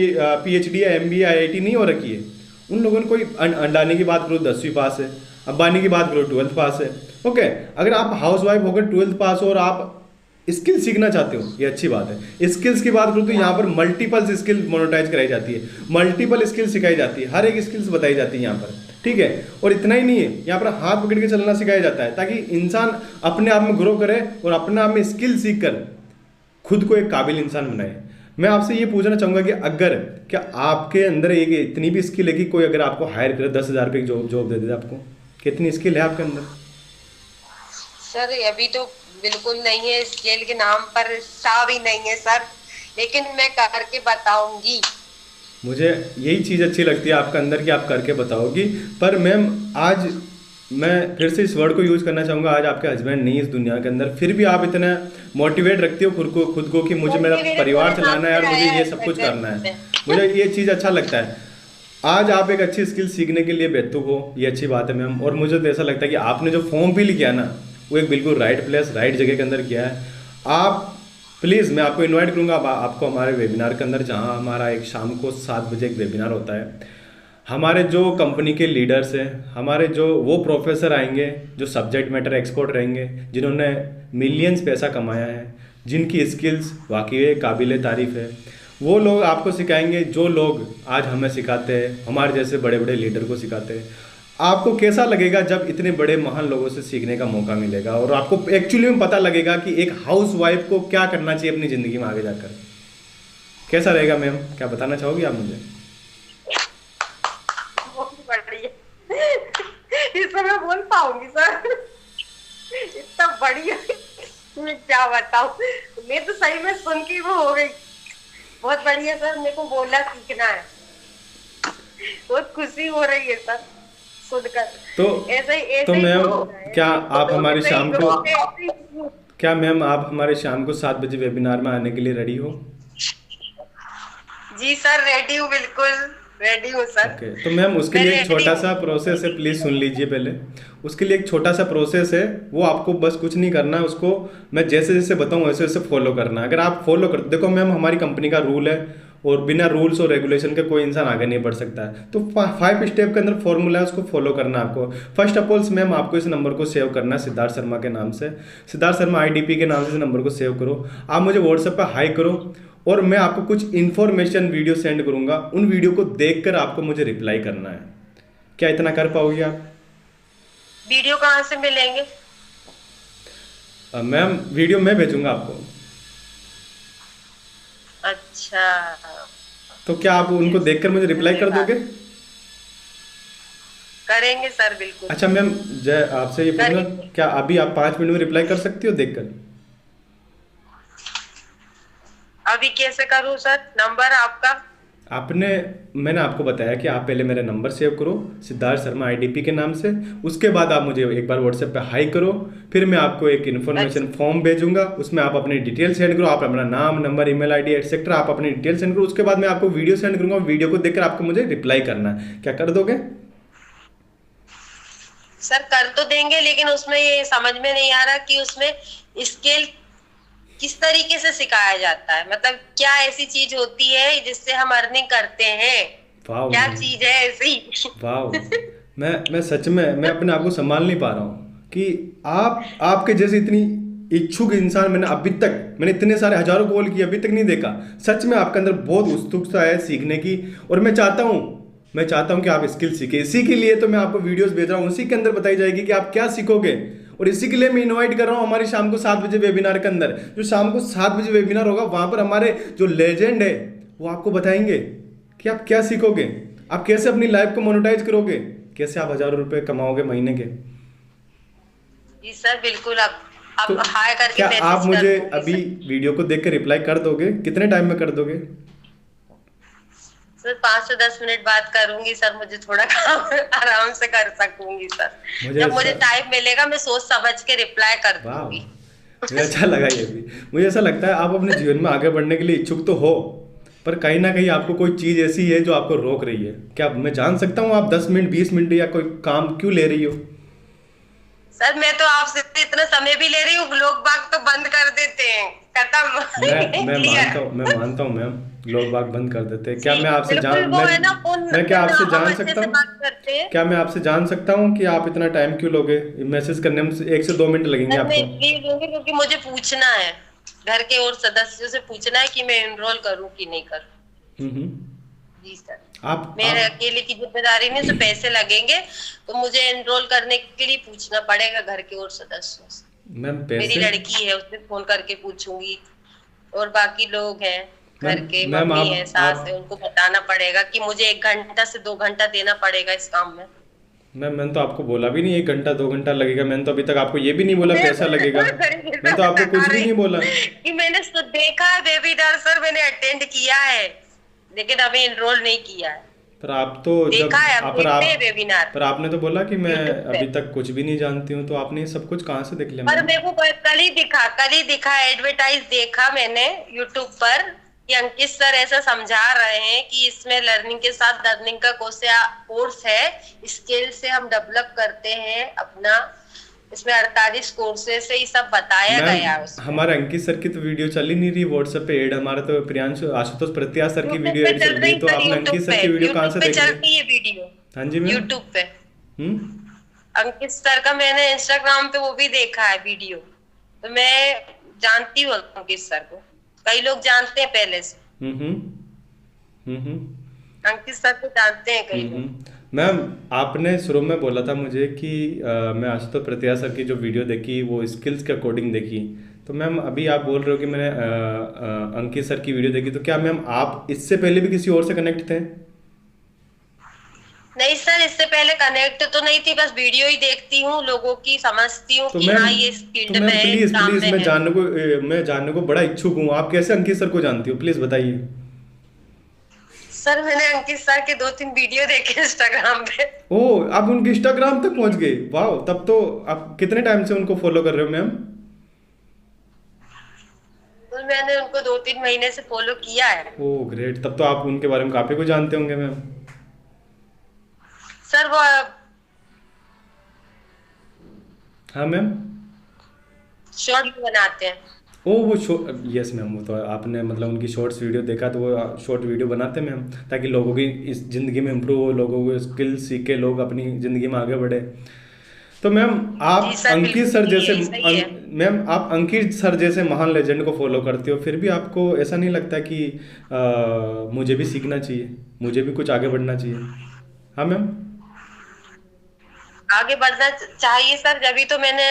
PhD या MBA, IIT नहीं हो रखी है। उन लोगों ने कोई अडानी की बात करो 10वीं पास है, अंबानी की बात करो 12th पास है। ओके, अगर आप हाउस वाइफ होकर 12th पास हो और आप स्किल सीखना चाहते हो, ये अच्छी बात है। स्किल्स की बात करूँ तो यहाँ पर मल्टीपल स्किल मोनेटाइज कराई जाती है, मल्टीपल स्किल सिखाई जाती है, हर एक स्किल्स बताई जाती है यहाँ पर, ठीक है। और इतना ही नहीं है, यहाँ पर हाथ पकड़ के चलना सिखाया जाता है ताकि इंसान अपने आप में ग्रो करे और अपने आप में स्किल सीख कर खुद को एक काबिल इंसान बनाए। मैं आपसे ये पूछना चाहूँगा कि अगर क्या आपके अंदर एक इतनी भी स्किल है कि कोई अगर आपको हायर करे 10,000 रुपये की जॉब दे दे आपको, कितनी स्किल है आपके अंदर? सर अभी तो बिल्कुल नहीं है, स्किल के नाम पर सा भी नहीं है सर, लेकिन मैं करके बताऊंगी। मुझे यही चीज़ अच्छी लगती है आपके अंदर कि आप करके बताओगी। पर मैम आज मैं फिर से इस वर्ड को यूज़ करना चाहूँगा, आज आपके हस्बैंड नहीं इस दुनिया के अंदर, फिर भी आप इतना मोटिवेट रखती हो खुद को कि मुझे मेरा परिवार चलाना है और मुझे ये सब कुछ करना है। मुझे ये चीज़ अच्छा लगता है। आज आप एक अच्छी स्किल सीखने के लिए बेहतुक हो, ये अच्छी बात है मैम। और मुझे तो ऐसा लगता है कि आपने जो फॉर्म फिल किया ना, वो एक बिल्कुल राइट प्लेस, राइट जगह के अंदर किया है। आप प्लीज़, मैं आपको इनवाइट करूँगा आपको हमारे वेबिनार के अंदर, जहाँ हमारा एक शाम को 7 बजे एक वेबिनार होता है। हमारे जो कंपनी के लीडर्स हैं, हमारे जो वो प्रोफेसर आएंगे जो सब्जेक्ट मैटर एक्सपर्ट रहेंगे, जिन्होंने मिलियंस पैसा कमाया है, जिनकी स्किल्स वाकई काबिल तारीफ़ है, वो लोग आपको सिखाएंगे जो लोग आज हमें सिखाते हैं, हमारे जैसे बड़े बड़े लीडर को सिखाते हैं। आपको कैसा लगेगा जब इतने बड़े महान लोगों से सीखने का मौका मिलेगा और आपको एक्चुअली में पता लगेगा कि एक हाउस वाइफ को क्या करना चाहिए अपनी ज़िंदगी में आगे जाकर। कैसा रहेगा मैम, क्या बताना चाहोगी आप मुझे? इसमें मैं बोल पाऊंगी सर, इतना बढ़िया मैं क्या बताऊं। मैं तो सही में सुन के वो हो गई, बहुत बढ़िया सर। मेरे को बोलना सीखना है, बहुत खुशी हो रही है सर सुनकर। तो ऐसे तो मैम क्या आप हमारे शाम को, क्या मैम आप हमारे शाम को 7 बजे वेबिनार में आने के लिए रेडी हो? जी सर रेडी हूँ, बिल्कुल रेडी हूँ सर। ओके, तो मैम उसके लिए एक छोटा सा प्रोसेस है, प्लीज़ सुन लीजिए पहले। उसके लिए एक छोटा सा प्रोसेस है, वो आपको बस कुछ नहीं करना है, उसको मैं जैसे जैसे बताऊँ वैसे वैसे फॉलो करना है। अगर आप फॉलो कर, देखो मैम हमारी कंपनी का रूल है और बिना रूल्स और रेगुलेशन के कोई इंसान आगे नहीं बढ़ सकता है। तो 5 स्टेप के अंदर फॉर्मूला है, उसको फॉलो करना है आपको। फर्स्ट ऑफ ऑल मैम आपको इस नंबर को सेव करना है, सिद्धार्थ शर्मा के नाम से, सिद्धार्थ शर्मा IDP के नाम से इस नंबर को सेव करो। आप मुझे व्हाट्सएप पर हाई करो और मैं आपको कुछ इन्फॉर्मेशन वीडियो सेंड करूंगा, उन वीडियो को देखकर आपको मुझे रिप्लाई करना है। क्या इतना कर पाओगे आप? वीडियो कहाँ से मिलेंगे? मैम वीडियो मैं भेजूंगा आपको। अच्छा, तो क्या आप उनको देखकर मुझे रिप्लाई कर दोगे? करेंगे सर, बिल्कुल। अच्छा मैम, जय आपसे ये पूछना, क्या अभी आप 5 मिनट में रिप्लाई कर सकती हो देखकर? अभी कैसे करूं सर? नंबर आपका? आपने मैंने आपको बताया कि आप पहले मेरा नंबर सेव करो सिद्धार्थ शर्मा आईडीपी के नाम से, उसके बाद आप मुझे एक बार व्हाट्सएप पे हाई करो, फिर मैं आपको एक इन्फॉर्मेशन अच्छा फॉर्म भेजूंगा, उसमें आप अपनी डिटेल सेंड करो, आप अपना नाम नंबर ईमेल आईडी एटसेट्रा आप अपनी डिटेल सेंड करो, उसके बाद मैं आपको वीडियो सेंड करूंगा, वीडियो को देखकर आपको मुझे रिप्लाई करना है, क्या कर दोगे? सर कर तो देंगे, लेकिन उसमें ये समझ में नहीं आ रहा कि उसमें स्केल किस तरीके से सिखाया जाता है, मतलब क्या ऐसी चीज होती है जिससे हम अर्निंग करते हैं, वाह क्या मैम, चीज है ऐसी? वाह, मैं सच में मैं अपने आप को संभाल नहीं पा रहा हूँ कि आपके जैसे इतनी इच्छुक इंसान मैंने इतने सारे हजारों कॉल किए, अभी तक नहीं देखा। सच में आपके अंदर बहुत उत्सुकता है सीखने की, और मैं चाहता हूँ कि आप स्किल सीखें। इसी के लिए तो मैं आपको वीडियोस भेज रहा हूँ, उसी के अंदर बताई जाएगी कि आप क्या सीखोगे, और इसी के लिए मैं इनवाइट कर रहा हूँ हमारी शाम को 7 बजे वेबिनार के अंदर। जो शाम को 7 बजे वेबिनार होगा, वहां पर हमारे जो लेजेंड है वो आपको बताएंगे कि आप क्या सीखोगे, आप कैसे अपनी लाइफ को मोनेटाइज करोगे, कैसे आप हजारों रुपए कमाओगे महीने के। जी सर बिल्कुल, तो अब हाय करके क्या आप मैसेज कर मुझे दूंगी अभी सर। वीडियो को देख कर रिप्लाई कर दोगे? कितने टाइम में कर दोगे? सर 5 से 10 मिनट बात करूंगी सर, मुझे थोड़ा काम आराम से कर सकूंगी सर। जब मुझे टाइम मिलेगा मैं सोच समझ के रिप्लाई कर वाह, दूंगी। मुझे अच्छा लगा ये भी। मुझे ऐसा लगता है आप अपने जीवन में आगे बढ़ने के लिए इच्छुक तो हो, पर कहीं ना कहीं आपको कोई चीज़ ऐसी है जो आपको रोक रही है। क्या मैं जान सकता हूँ आप 10 मिनट 20 मिनट या कोई काम क्यों ले रही हो? सर मैं तो आपसे इतना समय भी ले रही हूँ, लोग बाग तो बंद कर देते हैं, खत्म। क्लियर। मैं मानता हूँ मैम, लोग बाग बंद कर देते हैं। क्या जी मैं आपसे बिल्कुल, वो है ना फोन मैं क्या ना, आपसे हम जान अच्छे सकता से हूँ, बात करते हैं। क्या मैं आपसे जान सकता हूँ कि आप इतना टाइम क्यों लोगे? मैसेज करने में 1 से 2 मिनट लगेंगे सर मैं आपको। इसलिए लूंगी क्योंकि मुझे पूछना है, घर के और सदस्यों से पूछना है कि मैं एनरोल करूँ कि नहीं करूँ। हम्म। जी सर, मेरे आप अकेले की जिम्मेदारी नहीं, तो पैसे लगेंगे, तो मुझे एनरोल करने के लिए पूछना पड़ेगा घर के और सदस्यों से। मैम मेरी पैसे, लड़की है, उससे फोन करके पूछूंगी, और बाकी लोग हैं मैम घर के, मैम मम्मी है, सास है, आप उनको बताना पड़ेगा कि मुझे 1 घंटा से 2 घंटा देना पड़ेगा इस काम में। मैंने तो आपको बोला भी नहीं 1 घंटा 2 घंटा लगेगा, मैंने तो अभी तक आपको ये भी नहीं बोला पैसा लगेगा, मैंने तो आपको कुछ भी नहीं बोला। कि मैंने देखा है बेबीदार सर, मैंने अटेंड किया है, लेकिन अभी एनरोल नहीं किया है। पर आप तो जब देखा है, हम देखते हैं वेबिनार पर आपने तो बोला कि मैं यूट्यूब पे। अभी तक कुछ भी नहीं जानती हूँ, तो आपने ये सब कुछ कहाँ से देख लिया पर मैम? मेरे को कल ही दिखा एडवर्टाइज देखा मैंने यूट्यूब पर कि अंकित सर ऐसा समझा रहे हैं कि इसमें लर्निंग के साथ लर्निंग का कोर्स है, स्किल से हम डेवलप करते हैं अपना, इसमें 48 कोर्सेज से ये सब बताया गया है उसमें। हमारे अंकित सर की तो वीडियो चल ही नहीं रही व्हाट्सएप पे ऐड, हमारा तो प्रियांशु आशुतोष प्रत्याश सर की यूट्यूब वीडियो पे ऐड चल चल रही रही है, तो सर, आपने अंकित सर की वीडियो कहाँ से यूट्यूब पे देख ली? चलती है वीडियो, हाँ जी मैम। यूट्यूब पे। हम्म। अंकित सर का मैंने इंस्टाग्राम पे वो भी देखा है वीडियो, तो मैं जानती हूँ अंकित सर को, कई लोग जानते हैं पहले से, हम्म। हम्म। अंकित सर को जानते हैं कई लोग। मैम आपने शुरू में बोला था मुझे कि मैं आशुतोष प्रत्याश सर की जो वीडियो देखी वो स्किल्स के अकॉर्डिंग देखी, तो मैम अभी आप बोल रहे हो कि मैंने अंकित सर की वीडियो देखी, तो क्या मैम आप इससे पहले भी किसी और से कनेक्ट थे? नहीं सर, इससे पहले कनेक्ट तो नहीं थी, बस वीडियो ही देखती हूँ, लोगों की समझती हूँ कि हाँ ये इस फील्ड में है, इस काम प्लीज में है। मैं जानने को बड़ा इच्छुक हूँ, आप कैसे अंकित सर को जानती हो, प्लीज बताइए। सर मैंने अंकित सर के 2-3 वीडियो देखे इंस्टाग्राम पे। ओह, आप उनके इंस्टाग्राम तक पहुंच गए, वाह! तब तो आप कितने टाइम से उनको फॉलो कर रहे हो मैम? तो मैंने उनको 2-3 महीने से फॉलो किया है। ओह ग्रेट, तब तो आप उनके बारे में काफी कुछ जानते होंगे मैम। सर वो हाँ मैम। शॉर्ट बनाते हैं। ओ वो यस मैम, वो तो आपने मतलब उनकी शॉर्ट्स वीडियो देखा, तो वो शॉर्ट वीडियो बनाते हैं मैम, ताकि लोगों की इस ज़िंदगी में इम्प्रूव हो, लोगों को स्किल सीख के लोग अपनी ज़िंदगी में आगे बढ़े। तो मैम आप जी सर अंकित सर बिल्कुल, जैसे यही सही है। मैम आप अंकित सर जैसे महान लेजेंड को फॉलो करते हो, फिर भी आपको ऐसा नहीं लगता कि मुझे भी सीखना चाहिए, मुझे भी कुछ आगे बढ़ना चाहिए? हाँ मैम। आगे बढ़ना चाहिए सर, जब तो मैंने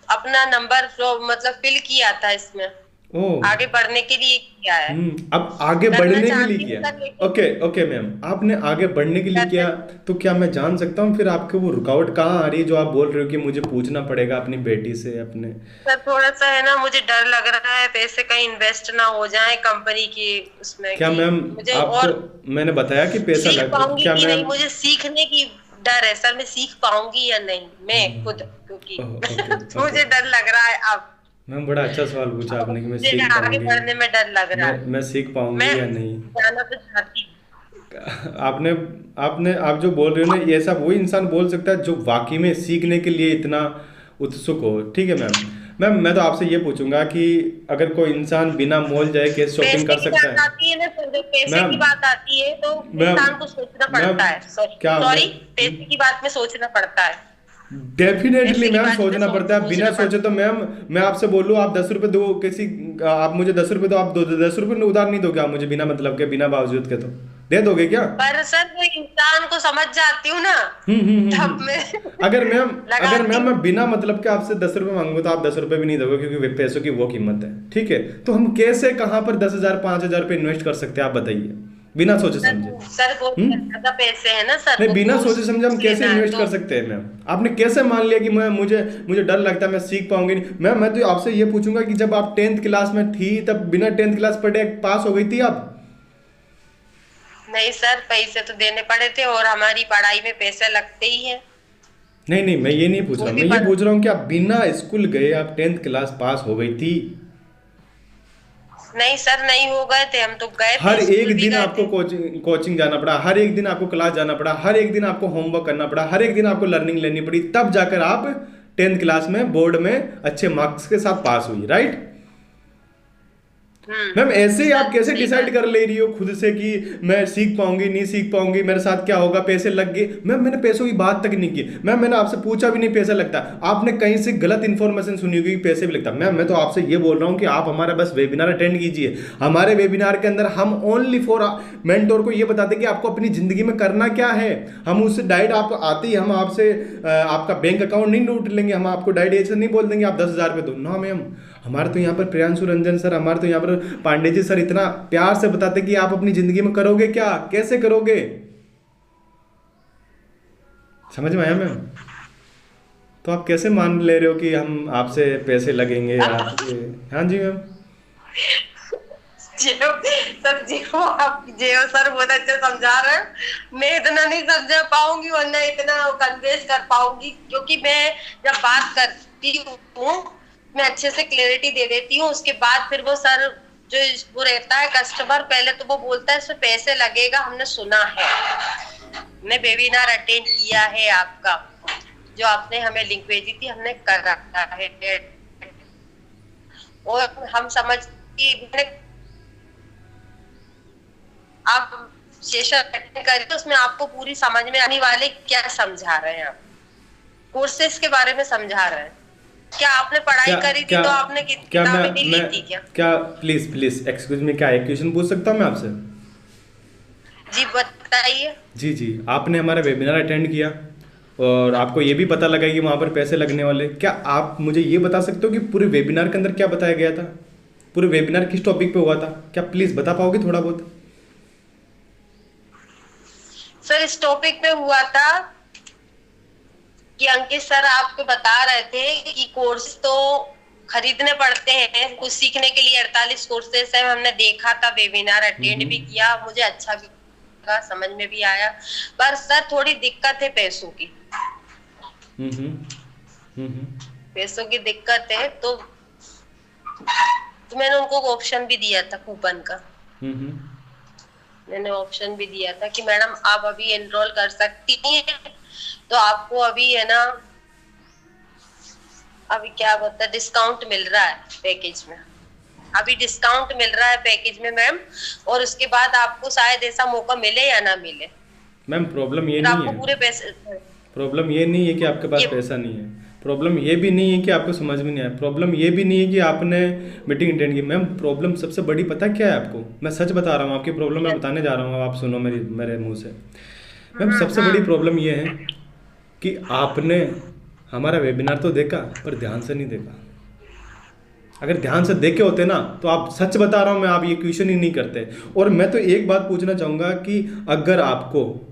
अपना नंबर जो मतलब फिल किया था इसमें। ओह। आगे बढ़ने के लिए किया है। अब आगे करना बढ़ने के लिए चाहती हूँ किया। सर, लेकिन ओके ओके मैम, आपने आगे बढ़ने के लिए करने किया। तो क्या मैं जान सकता हूँ फिर आपके वो रुकावट कहाँ आ रही है जो आप बोल रहे हो कि मुझे पूछना पड़ेगा अपनी बेटी से अपने। सर थोड़ा सा है ना, मुझे डर लग रहा है पैसे कहीं इन्वेस्ट ना हो जाए कंपनी की उसमें, क्या कि मैम मुझे आपको और मैंने बताया कि पैसा सीख लग, पाऊंगी क्या कि नहीं, मैम। मुझे सीखने की डर है सर, मैं सीख पाऊंगी या नहीं मैं खुद, क्योंकि ओके ओके मुझे डर लग रहा है अब। मैम, बड़ा अच्छा सवाल पूछा अब आपने कि मैं मुझे सीख आगे पाऊंगी, बढ़ने में डर लग रहा है। मैं सीख मैं पाऊंगी या नहीं। जाना तो चाहती हूँ। आपने आपने आप जो बोल रहे हो ना, ये सब वही इंसान बोल सकता है जो वाकई में सीखने के लिए इतना उत्सुक हो। ठीक है मैम। मैम मैं तो आपसे ये पूछूंगा कि अगर कोई इंसान बिना मॉल जाए कैसे शॉपिंग पैसे कर की सकता बात है। आती है ना सर, जब पैसे मैम की बात आती है तो मैम इंसान को सोचना मैम पड़ता है। सॉरी क्या मैं सॉरी, पैसे की बात में सोचना पड़ता है। डेफिनेटली पैसे की मैम बात में सोचना पड़ता है। बिना सोचना सोचे तो पड़ता है। मैम मैं आपसे बोलूँ आप 10 रुपए दो किसी, आप मुझे 10 रुपए दो, आप दो 10 रुपए उधार नहीं दोगे आप मुझे बिना मतलब के बिना बावजूद के, तो दे दोगे क्या। पर सर वो इंसान को समझ जाती हूँ ना, तब मैं अगर मैम अगर लगाती मैम हूँ। मैं बिना मतलब के आपसे 10 रुपए मांगूंगा तो आप 10 रुपए भी नहीं दोगे, क्योंकि पैसों की वो कीमत है। ठीक है, तो हम कैसे कहाँ पर 10,000 5,000 रुपये इन्वेस्ट कर सकते हैं आप बताइए, बिना सोचे समझे। सर बहुत ज्यादा पैसे है ना सर, नहीं, वो बिना कोर्स सोचे समझे हम कैसे लेना है इन्वेस्ट तो। कर सकते हैं मैम। आपने कैसे मान लिया कि मैं मुझे मुझे डर लगता है मैं सीख पाऊंगी नहीं। मैं तो आपसे ये पूछूंगा कि जब आप 10th क्लास में थी तब बिना 10th क्लास पढ़े पास हो गई थी आप। नहीं सर, पैसे तो देने पड़े थे और हमारी पढ़ाई में पैसे लगते ही हैं। नहीं नहीं, मैं ये नहीं पूछ रहा कोई हूँ, भी मैं ये पढ़ पूछ रहा हूँ कि आप बिना स्कूल गए आप 10th क्लास पास हो गई थी। नहीं सर, नहीं हो गए थे, हम तो गए हर थे, स्कूल एक भी दिन गए आपको थे। कोचिंग जाना पड़ा, हर एक दिन आपको क्लास जाना पड़ा, हर एक दिन आपको होमवर्क करना पड़ा, हर एक दिन आपको लर्निंग लेनी पड़ी, तब जाकर आप 10th क्लास में बोर्ड में अच्छे मार्क्स के साथ पास हुई, राइट। मैम ऐसे ही आप सर कैसे सही डिसाइड बात। कर ले रही हो खुद से कि मैं सीख पाऊंगी नहीं सीख पाऊंगी, मेरे साथ क्या होगा, पैसे लग गए। मैम मैंने पैसों की बात तक नहीं की। मैम मैंने आपसे पूछा भी नहीं पैसा लगता, आपने कहीं से गलत इन्फॉर्मेशन सुनी होगी कि पैसे भी लगता। मैम मैं तो आपसे ये बोल रहा हूँ कि आप हमारा बस वेबिनार अटेंड कीजिए। हमारे वेबिनार के अंदर हम ओनली फॉर मेंटोर को ये बताते हैं कि आपको अपनी जिंदगी में करना क्या है। हम उससे डायरेक्ट आप आते ही हम आपसे आपका बैंक अकाउंट नहीं लूट लेंगे, हम आपको डायरेक्ट ऐसे नहीं बोल देंगे आप 10,000 रुपये दो ना मैम। हमारे तो यहाँ पर प्रियांशु रंजन सर, हमारे तो यहाँ पर पांडे जी सर इतना प्यार से बताते कि आप अपनी जिंदगी में करोगे क्या, कैसे करोगे। समझ में आया मैम। तो आप कैसे मान ले रहे हो कि हम आपसे पैसे लगेंगे आप हाँ जी मैम। जियो सर, जियो आप, जियो सर बहुत अच्छे समझा रहे हैं। मैं इतना नहीं समझा पाऊंगी वरना इतना कन्वेंस कर पाऊंगी, क्योंकि मैं जब बात करती हूँ मैं अच्छे से क्लैरिटी दे देती हूँ, उसके बाद फिर वो सर जो वो रहता है कस्टमर, पहले तो वो बोलता है इसमें पैसे लगेगा, हमने सुना है, हमने वेबिनार अटेंड किया है आपका, जो आपने हमें लिंक भेजी थी हमने कर रखा है, और हम समझ कि आप सेशन अटेंड करिए तो उसमें आपको पूरी समझ में आने वाले क्या समझा रहे हैं, आप कोर्सेज के बारे में समझा रहे हैं। क्या आपने पढ़ाई क्या करी थी क्या तो आपने क्या किताबें नहीं ली थी क्या? क्या प्लीज प्लीज एक्सक्यूज मी, क्या एक क्वेश्चन पूछ सकता हूँ मैं आपसे। जी बताइए। जी जी, आपने हमारा वेबिनार अटेंड किया और आपको ये भी पता लगा कि वहाँ पर पैसे लगने वाले। क्या आप मुझे ये बता सकते हो कि पूरे वेबिनार के अंदर क्या बताया गया था, पूरे वेबिनार किस टॉपिक पे हुआ था, क्या प्लीज़ बता पाओगे थोड़ा बहुत। सर इस टॉपिक पे हुआ था कि अंकित सर आपको बता रहे थे कि कोर्स तो खरीदने पड़ते हैं, कुछ सीखने के लिए 48 कोर्सेस है, हमने देखा था, वेबिनार अटेंड भी किया, मुझे अच्छा भी लगा, समझ में भी आया, पर सर थोड़ी दिक्कत है पैसों की। पैसों की दिक्कत है तो मैंने उनको ऑप्शन भी दिया था कूपन का। मैंने ऑप्शन भी दिया था कि मैडम आप अभी एनरोल कर सकती हैं, तो आपको अभी है ना, अभी क्या बोलता है, डिस्काउंट मिल रहा है पैकेज में, अभी डिस्काउंट मिल रहा है पैकेज में मैम, और उसके बाद आपको शायद ऐसा मौका मिले या ना मिले। मैम प्रॉब्लम ये फिर नहीं आपको है, पूरे पैसे, प्रॉब्लम ये नहीं है कि आपके पास पैसा नहीं है, प्रॉब्लम ये भी नहीं है कि आपको समझ में नहीं आया, प्रॉब्लम ये भी नहीं है कि आपने मीटिंग अटेंड की। मैम प्रॉब्लम सबसे बड़ी पता क्या है आपको, मैं सच बता रहा हूँ, आपकी प्रॉब्लम मैं बताने जा रहा हूँ, आप सुनो मेरे मुंह से। मैम सबसे बड़ी प्रॉब्लम ये है कि आपने हमारा वेबिनार तो देखा पर ध्यान से नहीं देखा। अगर ध्यान से देखे होते ना तो आप, सच बता रहा हूँ मैं, आप ये क्वेश्चन ही नहीं करते। और मैं तो एक बात पूछना चाहूँगा कि अगर आपको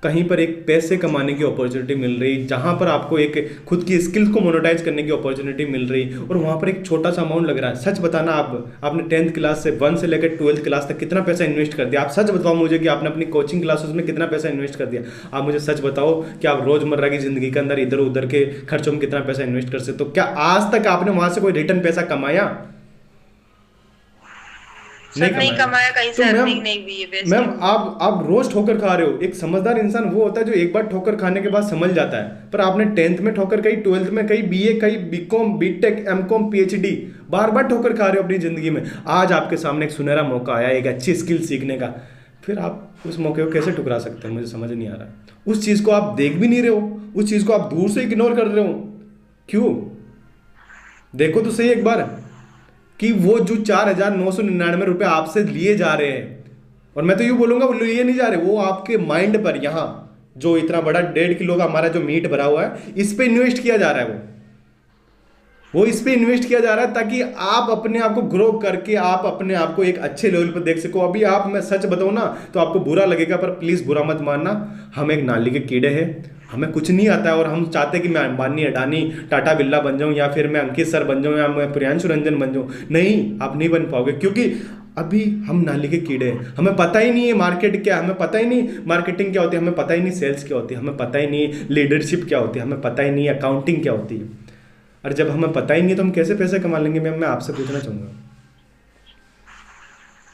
कहीं पर एक पैसे कमाने की अपॉर्चुनिटी मिल रही, जहाँ पर आपको एक खुद की स्किल्स को मोनेटाइज करने की अपॉर्चुनिटी मिल रही, और वहाँ पर एक छोटा सा अमाउंट लग रहा है, सच बताना, आपने 10th क्लास से 1 से लेकर 12th क्लास तक कितना पैसा इन्वेस्ट कर दिया? आप सच बताओ मुझे कि आपने अपनी कोचिंग क्लासेस में कितना पैसा इन्वेस्ट कर दिया। आप मुझे सच बताओ कि आप रोजमर्रा की जिंदगी के अंदर इधर उधर के खर्चों में कितना पैसा इन्वेस्ट कर सकते हो? क्या आज तक आपने वहां से कोई रिटर्न पैसा कमाया? सर नहीं कमाया, कहीं तो से मैम, अर्निंग नहीं हुई है, वेस्ट मैम ही हुई। आप रोज ठोकर खा रहे हो। एक समझदार इंसान वो होता है जो एक बार ठोकर खाने के बाद समझ जाता है, पर आपने 10th में ठोकर खाई, 12th में कई, बीए कई, बीकॉम, बीटेक, एमकॉम, पीएचडी, बार बार ठोकर खा रहे हो अपनी जिंदगी में। आज आपके सामने एक सुनहरा मौका आया एक अच्छी स्किल सीखने का, फिर आप उस मौके को कैसे ठुकरा सकते हैं? मुझे समझ नहीं आ रहा। उस चीज को आप देख भी नहीं रहे हो, उस चीज को आप दूर से इग्नोर कर रहे हो। क्यों? देखो तो सही एक बार कि वो जो 4,999 रुपये आपसे लिए जा रहे हैं, और मैं तो यूँ बोलूँगा वो लिए नहीं जा रहे, वो आपके माइंड पर, यहाँ जो इतना बड़ा 1.5 किलो का हमारा जो मीट भरा हुआ है, इस पे इन्वेस्ट किया जा रहा है। वो इस पे इन्वेस्ट किया जा रहा है ताकि आप अपने आप को ग्रो करके आप अपने आप को एक अच्छे लेवल पर देख सको। अभी आप, मैं सच बताऊँ ना तो आपको बुरा लगेगा, पर प्लीज़ बुरा मत मानना। हम एक नाली के कीड़े हैं, हमें कुछ नहीं आता है, और हम चाहते कि मैं अंबानी, अडानी, टाटा बिरला बन जाऊं, या फिर मैं अंकित सर बन जाऊं, या मैं प्रियांशु रंजन बन जाऊं। नहीं, आप नहीं बन पाओगे, क्योंकि अभी हम नाली के कीड़े हैं। हमें पता ही नहीं है मार्केट क्या है, हमें पता ही नहीं मार्केटिंग क्या होती है, हमें पता ही नहीं सेल्स क्या होती है, हमें पता ही नहीं लीडरशिप क्या होती है, हमें पता ही नहीं अकाउंटिंग क्या होती है। और जब हमें पता ही नहीं तो हम कैसे पैसे कमा लेंगे? मैम, मैं आपसे पूछना चाहूँगा।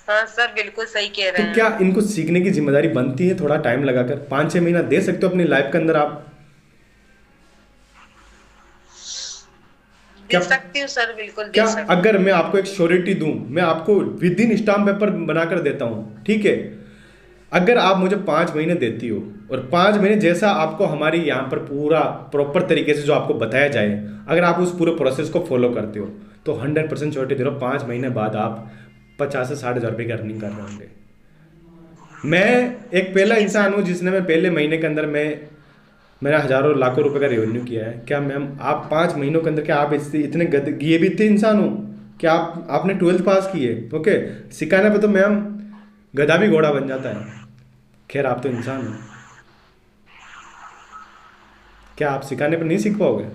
हाँ सर, बिल्कुल सही कह तो रहे हैं। क्या इनको सीखने की जिम्मेदारी बनती है? थोड़ा टाइम लगाकर 5-6 महीना दे सकते हो अपनी लाइफ के अंदर आप? दे क्या सकती हूँ सर, बिल्कुल क्या दे सकती अगर मैं आपको एक श्योरिटी दूं, मैं आपको विद इन स्टाम्प पेपर बनाकर देता हूं, ठीक है? अगर आप मुझे 5 महीने देती हो, और 5 महीने जैसा आपको हमारी यहाँ पर पूरा प्रॉपर तरीके से जो आपको बताया जाए, अगर आप उस पूरे प्रोसेस को फॉलो करते हो, तो 100% श्योरिटी दे रहा हूं, 5 महीने बाद आप 50 से 60 हज़ार रुपये की अर्निंग कर रहे होंगे। मैं एक पहला ठीक है इंसान सर। हूँ जिसने, मैं पहले महीने के अंदर मैंने हजारों लाखों रुपए का रेवेन्यू किया है। क्या मैम आप 5 महीनों के अंदर, क्या आप इतने ये भी इतने इंसान हो? क्या आपने 12th पास की है? ओके, सिखाने पे तो मैम गधा भी घोड़ा बन जाता है। खैर, आप तो इंसान हो, क्या आप सिखाने पर नहीं सीख पाओगे?